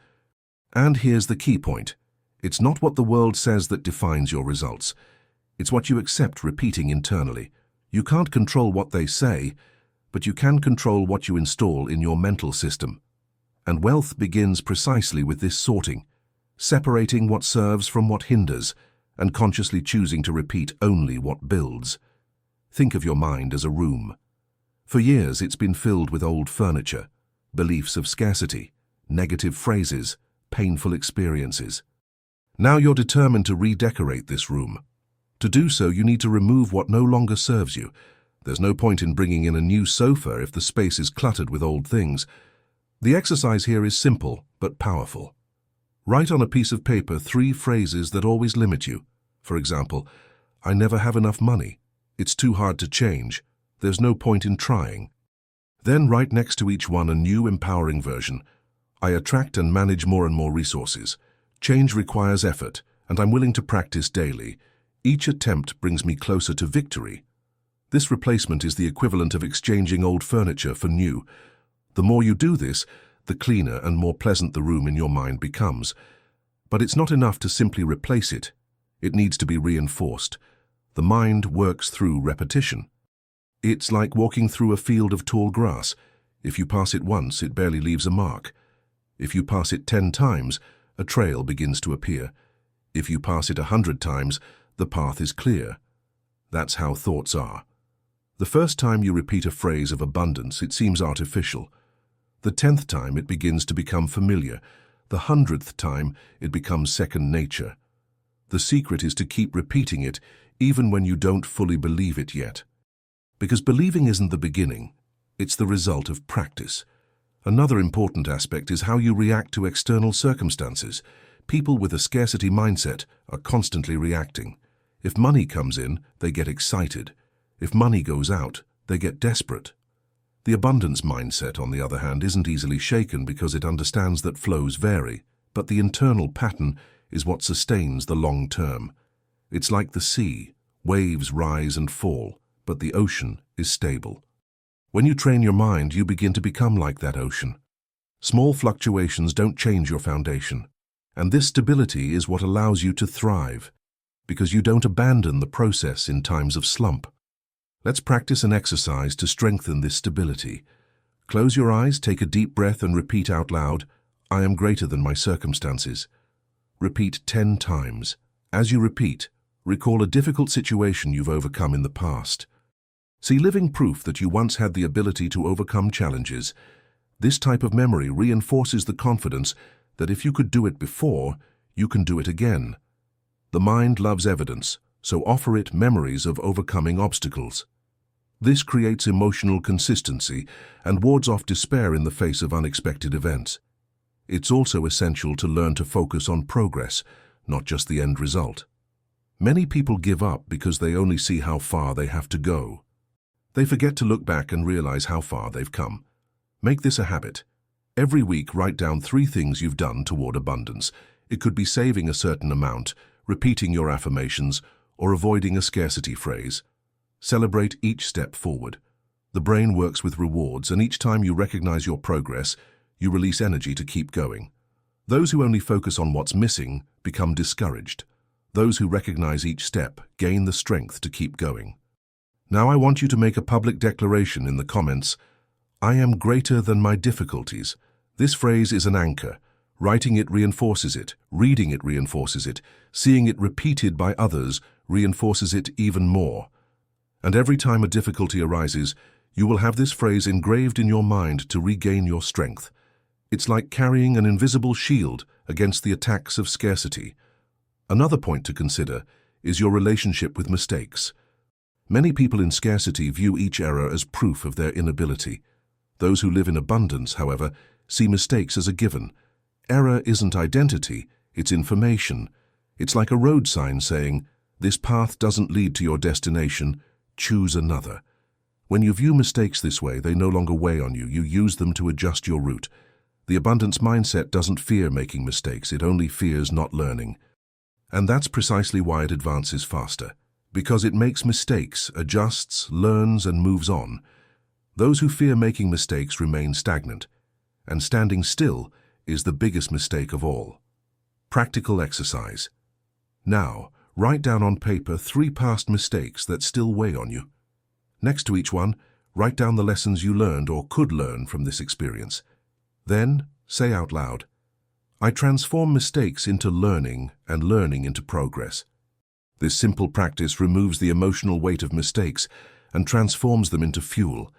And here's the key point. It's not what the world says that defines your results. It's what you accept repeating internally. You can't control what they say, but you can control what you install in your mental system. And wealth begins precisely with this sorting, separating what serves from what hinders, and consciously choosing to repeat only what builds. Think of your mind as a room. For years, it's been filled with old furniture, beliefs of scarcity, negative phrases, painful experiences. Now you're determined to redecorate this room. To do so, you need to remove what no longer serves you. There's no point in bringing in a new sofa if the space is cluttered with old things. The exercise here is simple but powerful. Write on a piece of paper 3 phrases that always limit you. For example, "I never have enough money. It's too hard to change. There's no point in trying." Then write next to each one a new empowering version. "I attract and manage more and more resources. Change requires effort, and I'm willing to practice daily. Each attempt brings me closer to victory." This replacement is the equivalent of exchanging old furniture for new. The more you do this, the cleaner and more pleasant the room in your mind becomes. But it's not enough to simply replace it. It needs to be reinforced. The mind works through repetition. It's like walking through a field of tall grass. If you pass it once, it barely leaves a mark. If you pass it 10 times, a trail begins to appear. If you pass it 100 times, the path is clear. That's how thoughts are. The first time you repeat a phrase of abundance, it seems artificial. The 10th time, it begins to become familiar. The 100th time, it becomes second nature. The secret is to keep repeating it, even when you don't fully believe it yet. Because believing isn't the beginning, it's the result of practice. Another important aspect is how you react to external circumstances. People with a scarcity mindset are constantly reacting. If money comes in, they get excited. If money goes out, they get desperate. The abundance mindset, on the other hand, isn't easily shaken because it understands that flows vary, but the internal pattern is what sustains the long term. It's like the sea. Waves rise and fall, but the ocean is stable. When you train your mind, you begin to become like that ocean. Small fluctuations don't change your foundation, and this stability is what allows you to thrive, because you don't abandon the process in times of slump. Let's practice an exercise to strengthen this stability. Close your eyes, take a deep breath, and repeat out loud, "I am greater than my circumstances." Repeat 10 times. As you repeat, recall a difficult situation you've overcome in the past. See living proof that you once had the ability to overcome challenges. This type of memory reinforces the confidence that if you could do it before, you can do it again. The mind loves evidence, so offer it memories of overcoming obstacles. This creates emotional consistency and wards off despair in the face of unexpected events. It's also essential to learn to focus on progress, not just the end result. Many people give up because they only see how far they have to go. They forget to look back and realize how far they've come. Make this a habit. Every week, write down 3 things you've done toward abundance. It could be saving a certain amount, repeating your affirmations, or avoiding a scarcity phrase. Celebrate each step forward. The brain works with rewards, and each time you recognize your progress, you release energy to keep going. Those who only focus on what's missing become discouraged. Those who recognize each step gain the strength to keep going. Now I want you to make a public declaration in the comments. I am greater than my difficulties. This phrase is an anchor. Writing it reinforces it. Reading it reinforces it. Seeing it repeated by others reinforces it even more. And every time a difficulty arises, you will have this phrase engraved in your mind to regain your strength. It's like carrying an invisible shield against the attacks of scarcity. Another point to consider is your relationship with mistakes. Many people in scarcity view each error as proof of their inability. Those who live in abundance, however, see mistakes as a given. Error isn't identity, it's information. It's like a road sign saying, "This path doesn't lead to your destination, choose another." When you view mistakes this way, they no longer weigh on you. You use them to adjust your route. The abundance mindset doesn't fear making mistakes, it only fears not learning. And that's precisely why it advances faster. Because it makes mistakes, adjusts, learns, and moves on. Those who fear making mistakes remain stagnant, and standing still is the biggest mistake of all. Practical exercise. Now, write down on paper 3 past mistakes that still weigh on you. Next to each one, write down the lessons you learned or could learn from this experience. Then, say out loud, I transform mistakes into learning and learning into progress. This simple practice removes the emotional weight of mistakes and transforms them into fuel.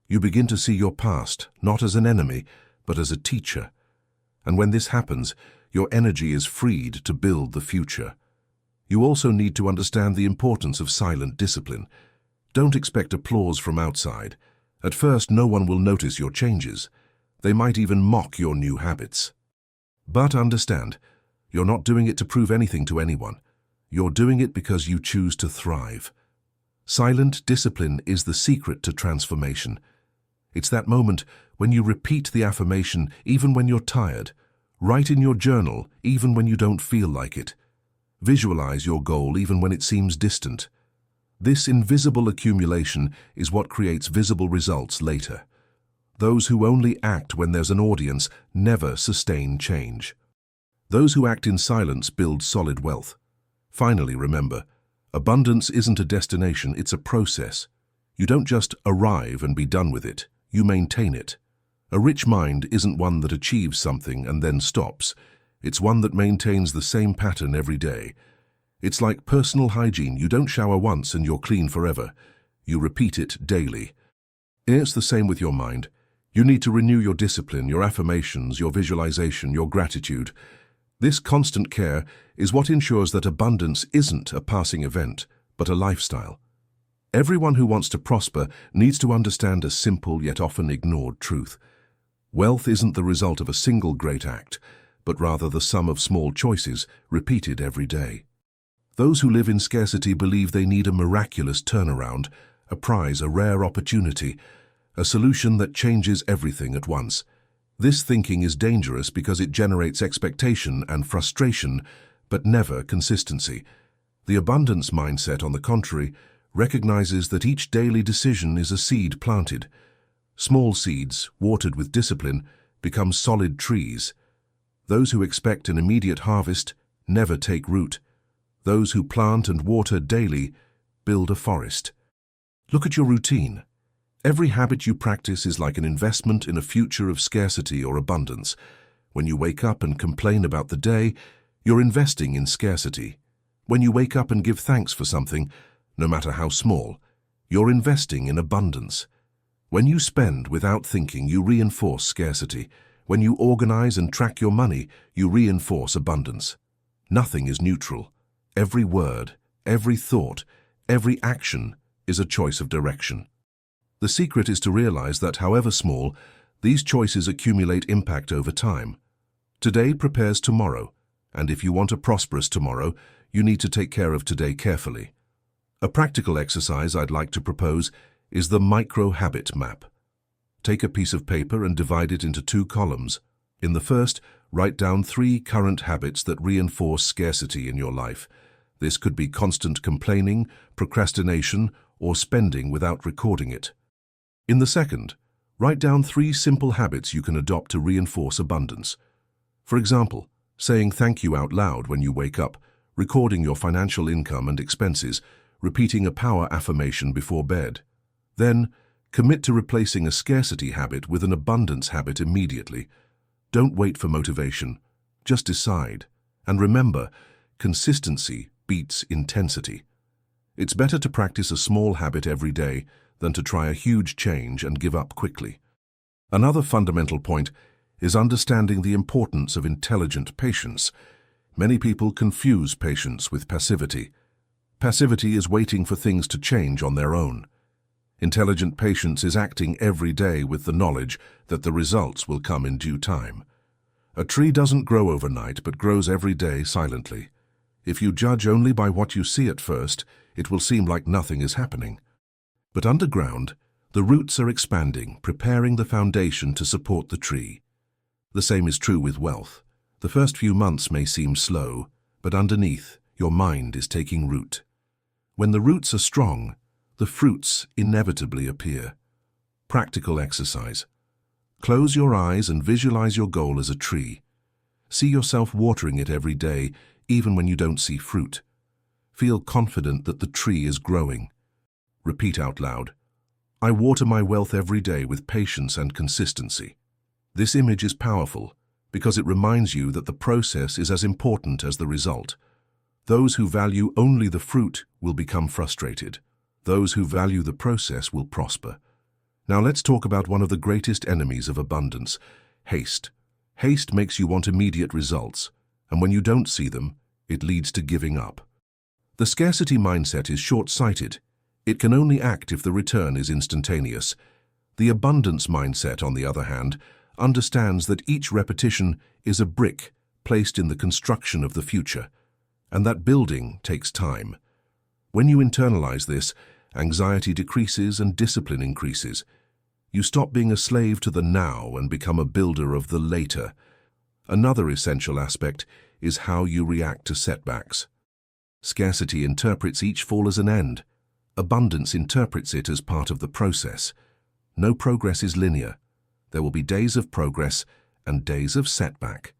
You begin to see your past not as an enemy, but as a teacher. And when this happens, your energy is freed to build the future. You also need to understand the importance of silent discipline. Don't expect applause from outside. At first, no one will notice your changes. They might even mock your new habits. But understand, you're not doing it to prove anything to anyone. You're doing it because you choose to thrive. Silent discipline is the secret to transformation. It's that moment when you repeat the affirmation even when you're tired. Write in your journal even when you don't feel like it. Visualize your goal even when it seems distant. This invisible accumulation is what creates visible results later. Those who only act when there's an audience never sustain change. Those who act in silence build solid wealth. Finally, remember, abundance isn't a destination, it's a process. You don't just arrive and be done with it, you maintain it. A rich mind isn't one that achieves something and then stops. It's one that maintains the same pattern every day. It's like personal hygiene. You don't shower once and you're clean forever. You repeat it daily. It's the same with your mind. You need to renew your discipline, your affirmations, your visualization, your gratitude. This constant care is what ensures that abundance isn't a passing event, but a lifestyle. Everyone who wants to prosper needs to understand a simple yet often ignored truth. Wealth isn't the result of a single great act, but rather the sum of small choices repeated every day. Those who live in scarcity believe they need a miraculous turnaround, a prize, a rare opportunity, a solution that changes everything at once. This thinking is dangerous because it generates expectation and frustration, but never consistency. The abundance mindset, on the contrary, recognizes that each daily decision is a seed planted. Small seeds, watered with discipline, become solid trees. Those who expect an immediate harvest never take root. Those who plant and water daily build a forest. Look at your routine. Every habit you practice is like an investment in a future of scarcity or abundance. When you wake up and complain about the day, you're investing in scarcity. When you wake up and give thanks for something, no matter how small, you're investing in abundance. When you spend without thinking, you reinforce scarcity. When you organize and track your money, you reinforce abundance. Nothing is neutral. Every word, every thought, every action is a choice of direction. The secret is to realize that, however small, these choices accumulate impact over time. Today prepares tomorrow, and if you want a prosperous tomorrow, you need to take care of today carefully. A practical exercise I'd like to propose is the micro-habit map. Take a piece of paper and divide it into 2 columns. In the first, write down 3 current habits that reinforce scarcity in your life. This could be constant complaining, procrastination, or spending without recording it. In the second, write down 3 simple habits you can adopt to reinforce abundance. For example, saying thank you out loud when you wake up, recording your financial income and expenses, repeating a power affirmation before bed. Then, commit to replacing a scarcity habit with an abundance habit immediately. Don't wait for motivation. Just decide. And remember, consistency beats intensity. It's better to practice a small habit every day than to try a huge change and give up quickly. Another fundamental point is understanding the importance of intelligent patience. Many people confuse patience with passivity. Passivity is waiting for things to change on their own. Intelligent patience is acting every day with the knowledge that the results will come in due time. A tree doesn't grow overnight but grows every day silently. If you judge only by what you see at first, it will seem like nothing is happening. But underground, the roots are expanding, preparing the foundation to support the tree. The same is true with wealth. The first few months may seem slow, but underneath, your mind is taking root. When the roots are strong, the fruits inevitably appear. Practical exercise. Close your eyes and visualize your goal as a tree. See yourself watering it every day, even when you don't see fruit. Feel confident that the tree is growing. Repeat out loud, I water my wealth every day with patience and consistency. This image is powerful because it reminds you that the process is as important as the result. Those who value only the fruit will become frustrated. Those who value the process will prosper. Now let's talk about one of the greatest enemies of abundance, haste. Haste makes you want immediate results, and when you don't see them, it leads to giving up. The scarcity mindset is short-sighted. It can only act if the return is instantaneous. The abundance mindset, on the other hand, understands that each repetition is a brick placed in the construction of the future, and that building takes time. When you internalize this, anxiety decreases and discipline increases. You stop being a slave to the now and become a builder of the later. Another essential aspect is how you react to setbacks. Scarcity interprets each fall as an end. Abundance interprets it as part of the process. No progress is linear. There will be days of progress and days of setback.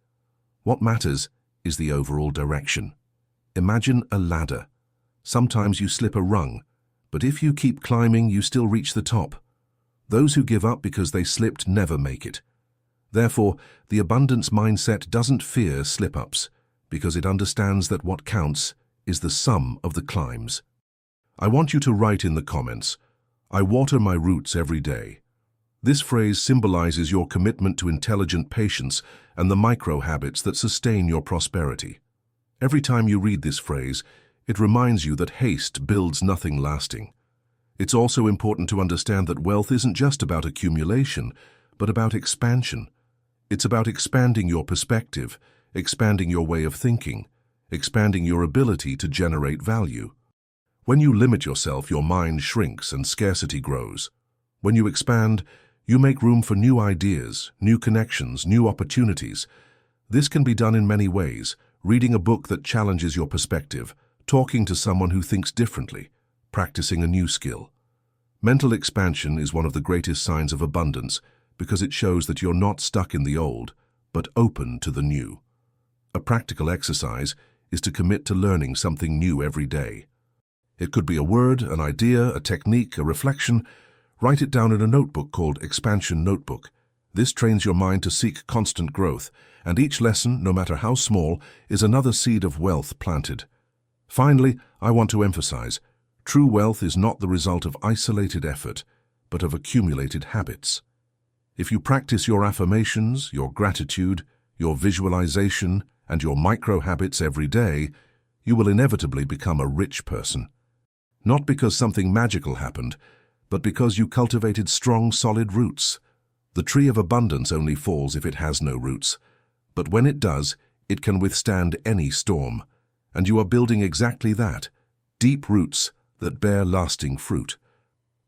What matters is the overall direction. Imagine a ladder. Sometimes you slip a rung, but if you keep climbing, you still reach the top. Those who give up because they slipped never make it. Therefore, the abundance mindset doesn't fear slip-ups, because it understands that what counts is the sum of the climbs. I want you to write in the comments, "I water my roots every day." This phrase symbolizes your commitment to intelligent patience and the micro-habits that sustain your prosperity. Every time you read this phrase, it reminds you that haste builds nothing lasting. It's also important to understand that wealth isn't just about accumulation, but about expansion. It's about expanding your perspective, expanding your way of thinking, expanding your ability to generate value. When you limit yourself, your mind shrinks and scarcity grows. When you expand, you make room for new ideas, new connections, new opportunities. This can be done in many ways: reading a book that challenges your perspective, talking to someone who thinks differently, practicing a new skill. Mental expansion is one of the greatest signs of abundance because it shows that you're not stuck in the old, but open to the new. A practical exercise is to commit to learning something new every day. It could be a word, an idea, a technique, a reflection. Write it down in a notebook called Expansion Notebook. This trains your mind to seek constant growth, and each lesson, no matter how small, is another seed of wealth planted. Finally, I want to emphasize, true wealth is not the result of isolated effort, but of accumulated habits. If you practice your affirmations, your gratitude, your visualization, and your micro-habits every day, you will inevitably become a rich person. Not because something magical happened, but because you cultivated strong, solid roots. The tree of abundance only falls if it has no roots, but when it does, it can withstand any storm. And you are building exactly that, deep roots that bear lasting fruit.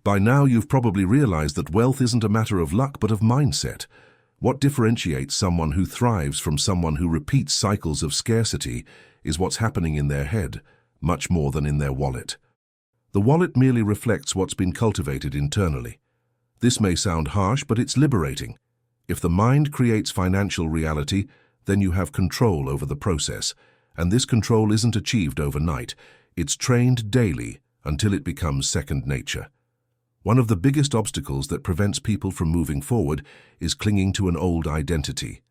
By now, you've probably realized that wealth isn't a matter of luck, but of mindset. What differentiates someone who thrives from someone who repeats cycles of scarcity is what's happening in their head, much more than in their wallet. The wallet merely reflects what's been cultivated internally. This may sound harsh, but it's liberating. If the mind creates financial reality, then you have control over the process, and this control isn't achieved overnight. It's trained daily until it becomes second nature. One of the biggest obstacles that prevents people from moving forward is clinging to an old identity.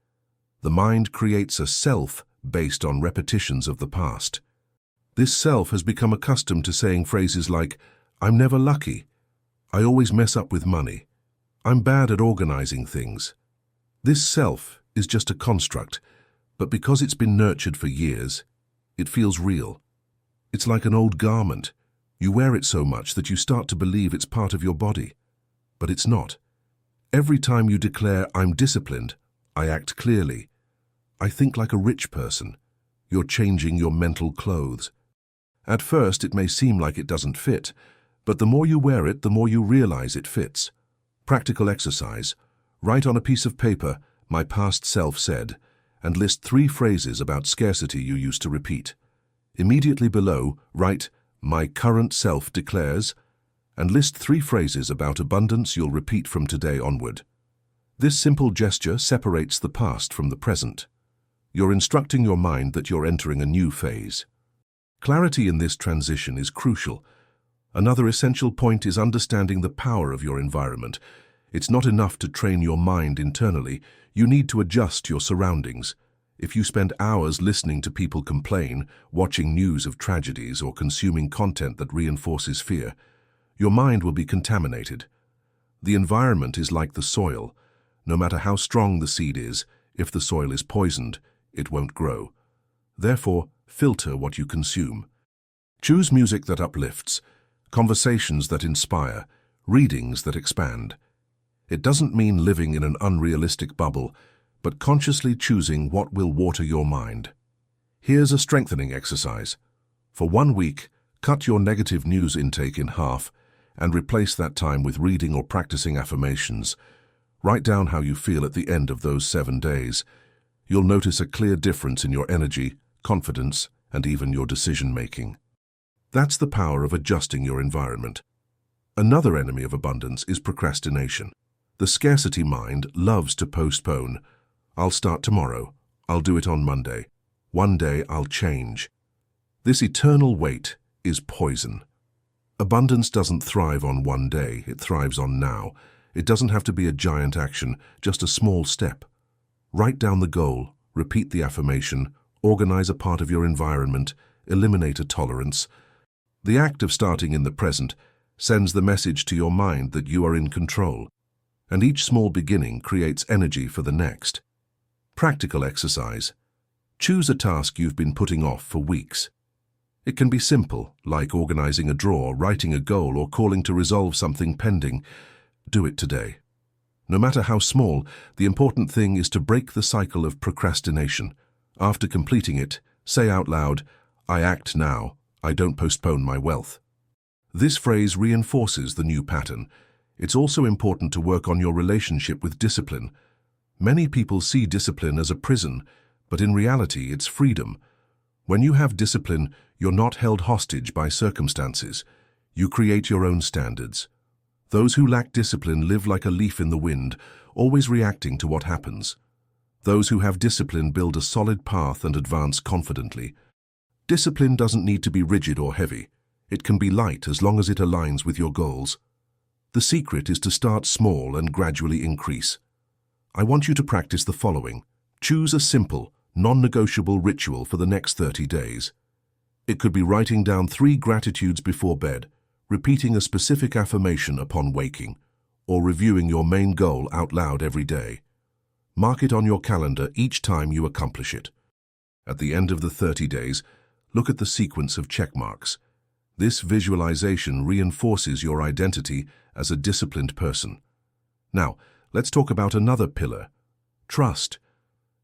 The mind creates a self based on repetitions of the past. This self has become accustomed to saying phrases like, "I'm never lucky," "I always mess up with money," "I'm bad at organizing things." This self is just a construct, but because it's been nurtured for years, it feels real. It's like an old garment. You wear it so much that you start to believe it's part of your body. But it's not. Every time you declare, "I'm disciplined," "I act clearly," "I think like a rich person," you're changing your mental clothes. At first, it may seem like it doesn't fit, but the more you wear it, the more you realize it fits. Practical exercise. Write on a piece of paper, "My past self said," and list 3 phrases about scarcity you used to repeat. Immediately below, write, "My current self declares," and list 3 phrases about abundance you'll repeat from today onward. This simple gesture separates the past from the present. You're instructing your mind that you're entering a new phase. Clarity in this transition is crucial. Another essential point is understanding the power of your environment. It's not enough to train your mind internally. You need to adjust your surroundings. If you spend hours listening to people complain, watching news of tragedies, or consuming content that reinforces fear, your mind will be contaminated. The environment is like the soil. No matter how strong the seed is, if the soil is poisoned, it won't grow. Therefore, filter what you consume. Choose music that uplifts, conversations that inspire, readings that expand. It doesn't mean living in an unrealistic bubble, but consciously choosing what will water your mind. Here's a strengthening exercise. For 1 week, cut your negative news intake in half and replace that time with reading or practicing affirmations. Write down how you feel at the end of those 7 days. You'll notice a clear difference in your energy, confidence, and even your decision-making. That's the power of adjusting your environment. Another enemy of abundance is procrastination. The scarcity mind loves to postpone. "I'll start tomorrow. I'll do it on Monday." One day I'll change. This eternal wait is poison. Abundance doesn't thrive on one day, it thrives on now. It doesn't have to be a giant action, just a small step. Write down the goal, repeat the affirmation, organize a part of your environment, eliminate a tolerance. The act of starting in the present sends the message to your mind that you are in control, and each small beginning creates energy for the next. Practical exercise. Choose a task you've been putting off for weeks. It can be simple, like organizing a drawer, writing a goal, or calling to resolve something pending. Do it today. No matter how small, the important thing is to break the cycle of procrastination. After completing it, say out loud, "I act now. I don't postpone my wealth." This phrase reinforces the new pattern. It's also important to work on your relationship with discipline. Many people see discipline as a prison, but in reality it's freedom. When you have discipline, you're not held hostage by circumstances. You create your own standards. Those who lack discipline live like a leaf in the wind, always reacting to what happens. Those who have discipline build a solid path and advance confidently. Discipline doesn't need to be rigid or heavy. It can be light as long as it aligns with your goals. The secret is to start small and gradually increase. I want you to practice the following. Choose a simple, non-negotiable ritual for the next 30 days. It could be writing down 3 gratitudes before bed, repeating a specific affirmation upon waking, or reviewing your main goal out loud every day. Mark it on your calendar each time you accomplish it. At the end of the 30 days, look at the sequence of check marks. This visualization reinforces your identity as a disciplined person. Now, let's talk about another pillar, trust.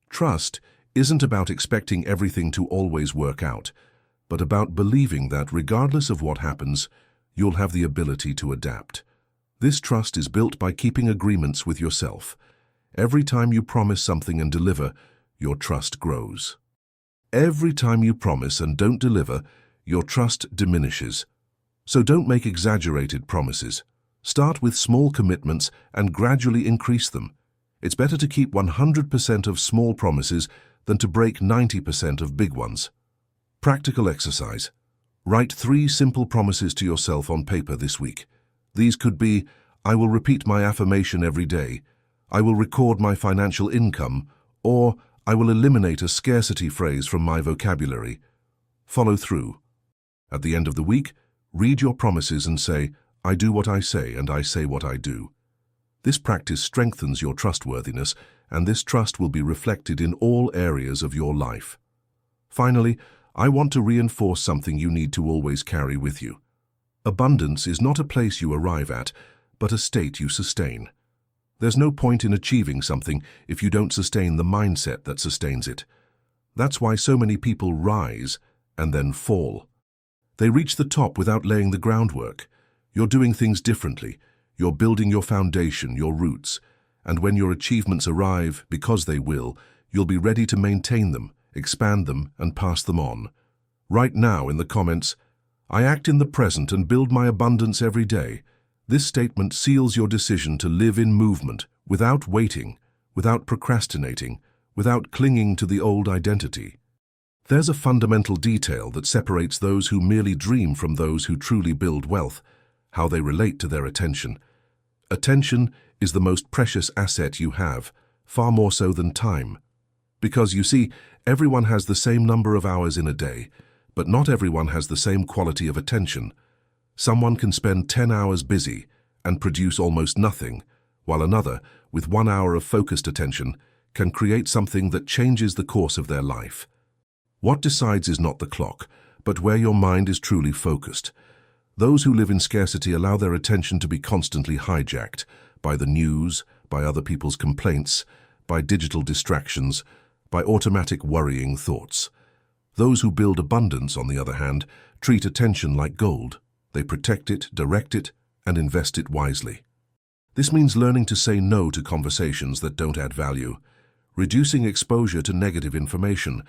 Trust isn't about expecting everything to always work out, but about believing that regardless of what happens, you'll have the ability to adapt. This trust is built by keeping agreements with yourself. Every time you promise something and deliver, your trust grows. Every time you promise and don't deliver, your trust diminishes. So don't make exaggerated promises. Start with small commitments and gradually increase them. It's better to keep 100% of small promises than to break 90% of big ones. Practical exercise. Write 3 simple promises to yourself on paper this week. These could be, I will repeat my affirmation every day, I will record my financial income, or I will eliminate a scarcity phrase from my vocabulary. Follow through. At the end of the week, read your promises and say, I do what I say and I say what I do. This practice strengthens your trustworthiness, and this trust will be reflected in all areas of your life. Finally, I want to reinforce something you need to always carry with you. Abundance is not a place you arrive at, but a state you sustain. There's no point in achieving something if you don't sustain the mindset that sustains it. That's why so many people rise and then fall. They reach the top without laying the groundwork. You're doing things differently. You're building your foundation, your roots, and when your achievements arrive, because they will, you'll be ready to maintain them, expand them, and pass them on. Right now in the comments, I act in the present and build my abundance every day. This statement seals your decision to live in movement, without waiting, without procrastinating, without clinging to the old identity. There's a fundamental detail that separates those who merely dream from those who truly build wealth, how they relate to their attention. Attention is the most precious asset you have, far more so than time. Because, you see, everyone has the same number of hours in a day, but not everyone has the same quality of attention. Someone can spend 10 hours busy and produce almost nothing, while another, with 1 hour of focused attention, can create something that changes the course of their life. What decides is not the clock, but where your mind is truly focused. Those who live in scarcity allow their attention to be constantly hijacked by the news, by other people's complaints, by digital distractions, by automatic worrying thoughts. Those who build abundance, on the other hand, treat attention like gold. They protect it, direct it, and invest it wisely. This means learning to say no to conversations that don't add value, reducing exposure to negative information,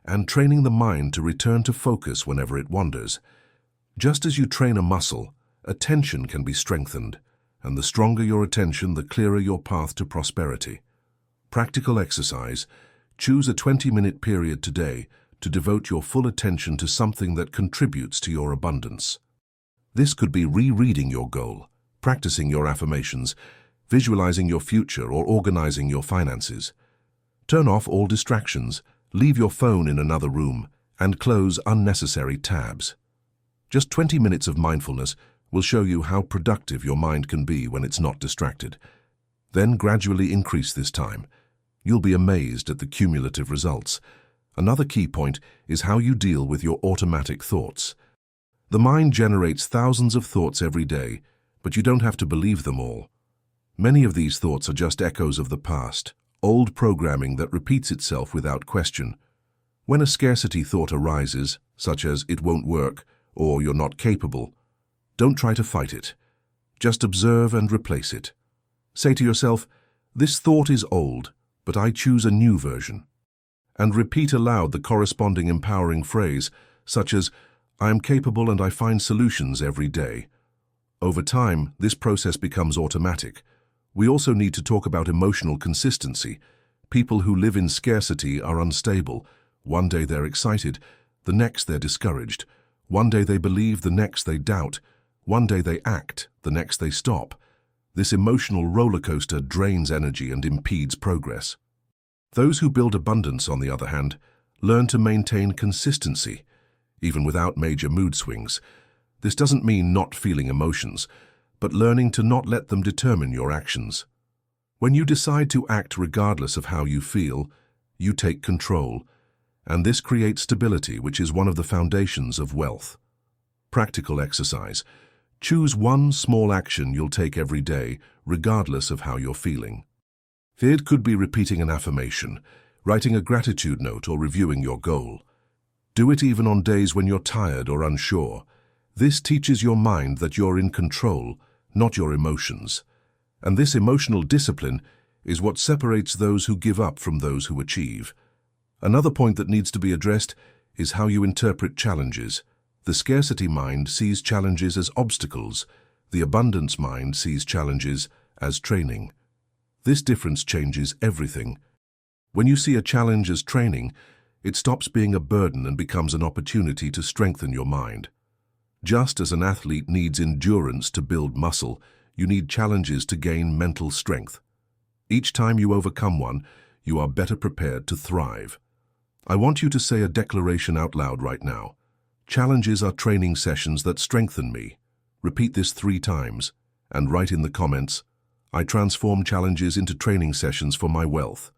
and training the mind to return to focus whenever it wanders. Just as you train a muscle, attention can be strengthened, and the stronger your attention, the clearer your path to prosperity. Practical exercise. Choose a 20-minute period today to devote your full attention to something that contributes to your abundance. This could be rereading your goal, practicing your affirmations, visualizing your future, or organizing your finances. Turn off all distractions, leave your phone in another room, and close unnecessary tabs. Just 20 minutes of mindfulness will show you how productive your mind can be when it's not distracted. Then gradually increase this time. You'll be amazed at the cumulative results. Another key point is how you deal with your automatic thoughts. The mind generates thousands of thoughts every day, but you don't have to believe them all. Many of these thoughts are just echoes of the past, old programming that repeats itself without question. When a scarcity thought arises, such as "it won't work" or "you're not capable," don't try to fight it. Just observe and replace it. Say to yourself, "This thought is old, but I choose a new version." And repeat aloud the corresponding empowering phrase, such as, "I am capable and I find solutions every day." Over time, this process becomes automatic. We also need to talk about emotional consistency. People who live in scarcity are unstable. One day they're excited, the next they're discouraged. One day they believe, the next they doubt. One day they act, the next they stop. This emotional roller coaster drains energy and impedes progress. Those who build abundance, on the other hand, learn to maintain consistency, even without major mood swings. This doesn't mean not feeling emotions, but learning to not let them determine your actions. When you decide to act regardless of how you feel, you take control, and this creates stability, which is one of the foundations of wealth. Practical exercise. Choose one small action you'll take every day, regardless of how you're feeling. It could be repeating an affirmation, writing a gratitude note, or reviewing your goal. Do it even on days when you're tired or unsure. This teaches your mind that you're in control, not your emotions. And this emotional discipline is what separates those who give up from those who achieve. Another point that needs to be addressed is how you interpret challenges. The scarcity mind sees challenges as obstacles. The abundance mind sees challenges as training. This difference changes everything. When you see a challenge as training, it stops being a burden and becomes an opportunity to strengthen your mind. Just as an athlete needs endurance to build muscle, you need challenges to gain mental strength. Each time you overcome one, you are better prepared to thrive. I want you to say a declaration out loud right now. Challenges are training sessions that strengthen me. Repeat this 3 times and write in the comments, "I transform challenges into training sessions for my wealth."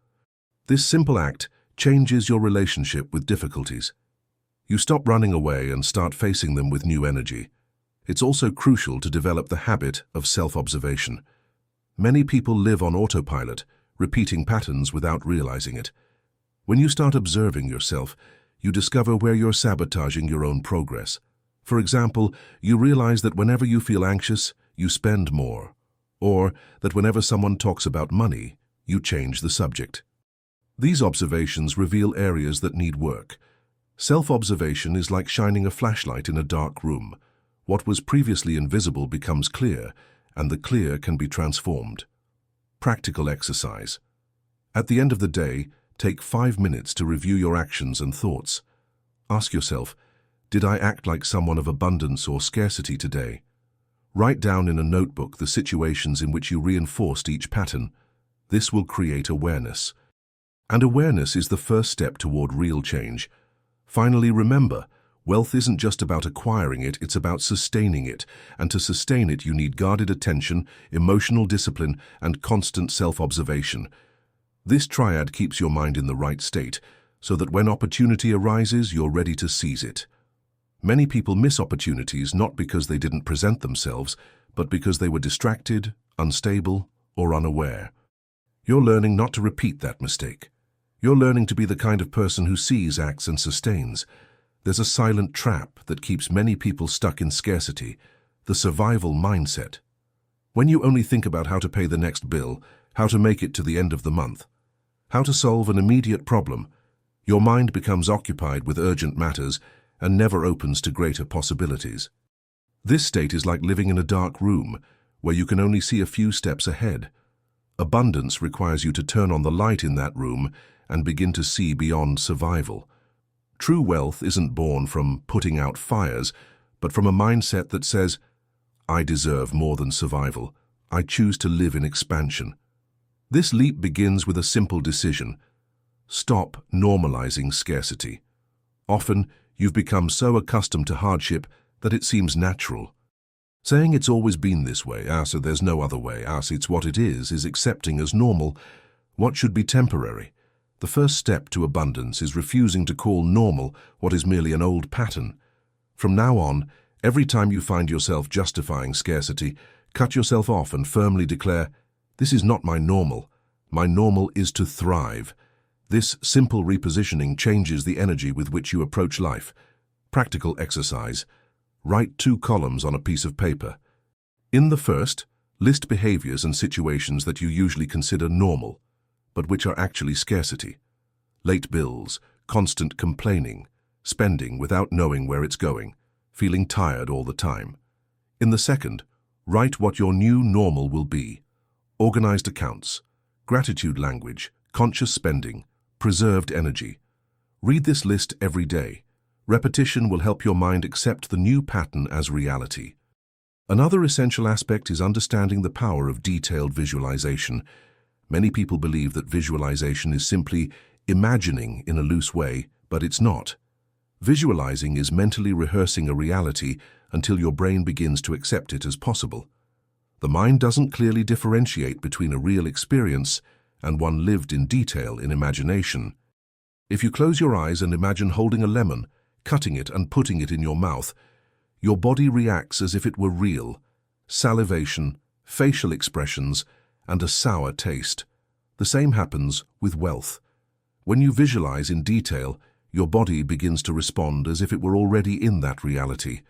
This simple act changes your relationship with difficulties. You stop running away and start facing them with new energy. It's also crucial to develop the habit of self-observation. Many people live on autopilot, repeating patterns without realizing it. When you start observing yourself, you discover where you're sabotaging your own progress. For example, you realize that whenever you feel anxious, you spend more, or that whenever someone talks about money, you change the subject. These observations reveal areas that need work. Self-observation is like shining a flashlight in a dark room. What was previously invisible becomes clear, and the clear can be transformed. Practical exercise. At the end of the day, take 5 minutes to review your actions and thoughts. Ask yourself, did I act like someone of abundance or scarcity today? Write down in a notebook the situations in which you reinforced each pattern. This will create awareness. And awareness is the first step toward real change. Finally, remember, wealth isn't just about acquiring it, it's about sustaining it. And to sustain it, you need guarded attention, emotional discipline, and constant self-observation. This triad keeps your mind in the right state, so that when opportunity arises, you're ready to seize it. Many people miss opportunities not because they didn't present themselves, but because they were distracted, unstable, or unaware. You're learning not to repeat that mistake. You're learning to be the kind of person who sees, acts, and sustains. There's a silent trap that keeps many people stuck in scarcity, the survival mindset. When you only think about how to pay the next bill, how to make it to the end of the month, how to solve an immediate problem, your mind becomes occupied with urgent matters and never opens to greater possibilities. This state is like living in a dark room where you can only see a few steps ahead. Abundance requires you to turn on the light in that room and begin to see beyond survival. True wealth isn't born from putting out fires, but from a mindset that says, I deserve more than survival. I choose to live in expansion. This leap begins with a simple decision. Stop normalizing scarcity. Often, you've become so accustomed to hardship that it seems natural. Saying it's always been this way, so there's no other way, it's what it is accepting as normal what should be temporary. The first step to abundance is refusing to call normal what is merely an old pattern. From now on, every time you find yourself justifying scarcity, cut yourself off and firmly declare, this is not my normal. My normal is to thrive. This simple repositioning changes the energy with which you approach life. Practical exercise. Write 2 columns on a piece of paper. In the first, list behaviors and situations that you usually consider normal, but which are actually scarcity. Late bills, constant complaining, spending without knowing where it's going, feeling tired all the time. In the second, write what your new normal will be. Organized accounts, gratitude language, conscious spending, preserved energy. Read this list every day. Repetition will help your mind accept the new pattern as reality. Another essential aspect is understanding the power of detailed visualization. Many people believe that visualization is simply imagining in a loose way, but it's not. Visualizing is mentally rehearsing a reality until your brain begins to accept it as possible. The mind doesn't clearly differentiate between a real experience and one lived in detail in imagination. If you close your eyes and imagine holding a lemon, cutting it and putting it in your mouth, your body reacts as if it were real. Salivation, facial expressions, and a sour taste. The same happens with wealth. When you visualize in detail, your body begins to respond as if it were already in that reality.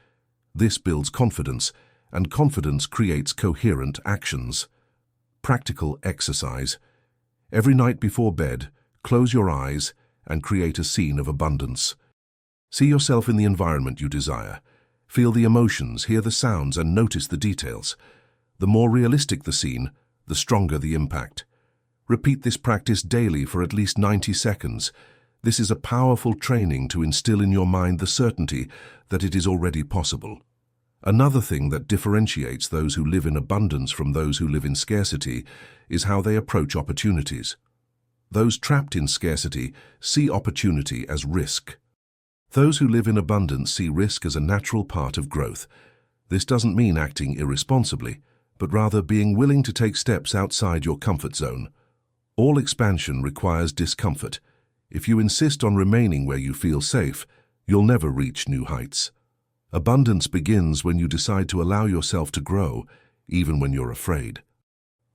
This builds confidence, and confidence creates coherent actions. Practical exercise. Every night before bed, close your eyes and create a scene of abundance. See yourself in the environment you desire. Feel the emotions, hear the sounds, and notice the details. The more realistic the scene, the stronger the impact. Repeat this practice daily for at least 90 seconds. This is a powerful training to instill in your mind the certainty that it is already possible. Another thing that differentiates those who live in abundance from those who live in scarcity is how they approach opportunities. Those trapped in scarcity see opportunity as risk. Those who live in abundance see risk as a natural part of growth. This doesn't mean acting irresponsibly, but rather being willing to take steps outside your comfort zone. All expansion requires discomfort. If you insist on remaining where you feel safe, you'll never reach new heights. Abundance begins when you decide to allow yourself to grow, even when you're afraid.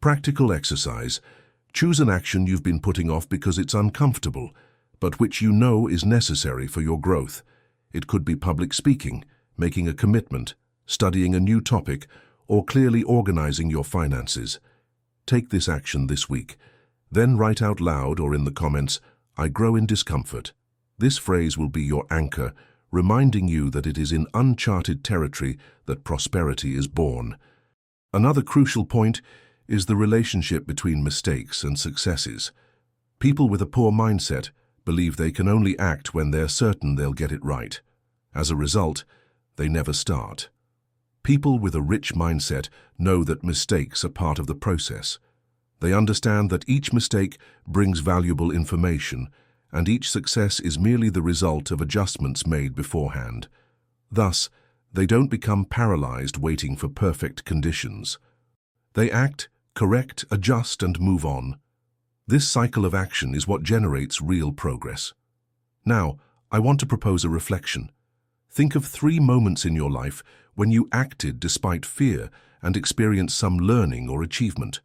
Practical exercise. Choose an action you've been putting off because it's uncomfortable, but which you know is necessary for your growth. It could be public speaking, making a commitment, studying a new topic, or clearly organizing your finances. Take this action this week. Then write out loud or in the comments, I grow in discomfort. This phrase will be your anchor, reminding you that it is in uncharted territory that prosperity is born. Another crucial point is the relationship between mistakes and successes. People with a poor mindset believe they can only act when they're certain they'll get it right. As a result, they never start. People with a rich mindset know that mistakes are part of the process. They understand that each mistake brings valuable information, and each success is merely the result of adjustments made beforehand. Thus, they don't become paralyzed waiting for perfect conditions. They act, correct, adjust, and move on. This cycle of action is what generates real progress. Now, I want to propose a reflection. Think of 3 moments in your life when you acted despite fear and experienced some learning or achievement.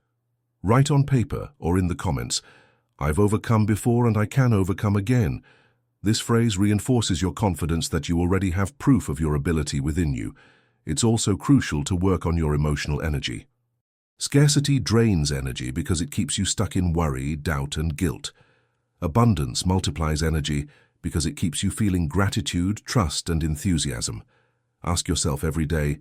Write on paper or in the comments, I've overcome before and I can overcome again. This phrase reinforces your confidence that you already have proof of your ability within you. It's also crucial to work on your emotional energy. Scarcity drains energy because it keeps you stuck in worry, doubt, and guilt. Abundance multiplies energy because it keeps you feeling gratitude, trust, and enthusiasm. Ask yourself every day,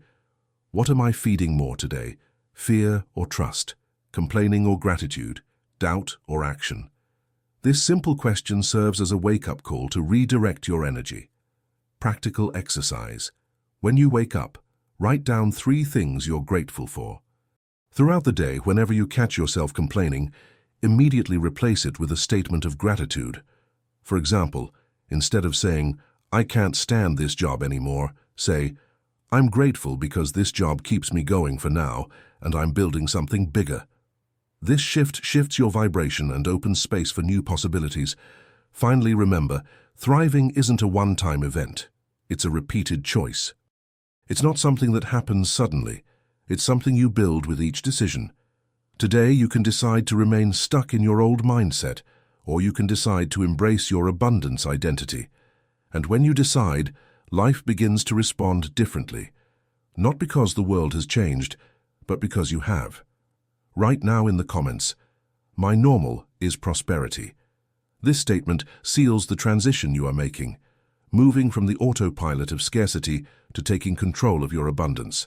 what am I feeding more today? Fear or trust? Complaining or gratitude? Doubt or action? This simple question serves as a wake-up call to redirect your energy. Practical exercise. When you wake up, write down 3 things you're grateful for. Throughout the day, whenever you catch yourself complaining, immediately replace it with a statement of gratitude. For example, instead of saying, "I can't stand this job anymore," say, "I'm grateful because this job keeps me going for now, and I'm building something bigger." This shift shifts your vibration and opens space for new possibilities. Finally, remember, thriving isn't a one-time event. It's a repeated choice. It's not something that happens suddenly. It's something you build with each decision. Today, you can decide to remain stuck in your old mindset, or you can decide to embrace your abundance identity. And when you decide, life begins to respond differently. Not because the world has changed, but because you have. Write now in the comments, "My normal is prosperity." This statement seals the transition you are making, moving from the autopilot of scarcity to taking control of your abundance.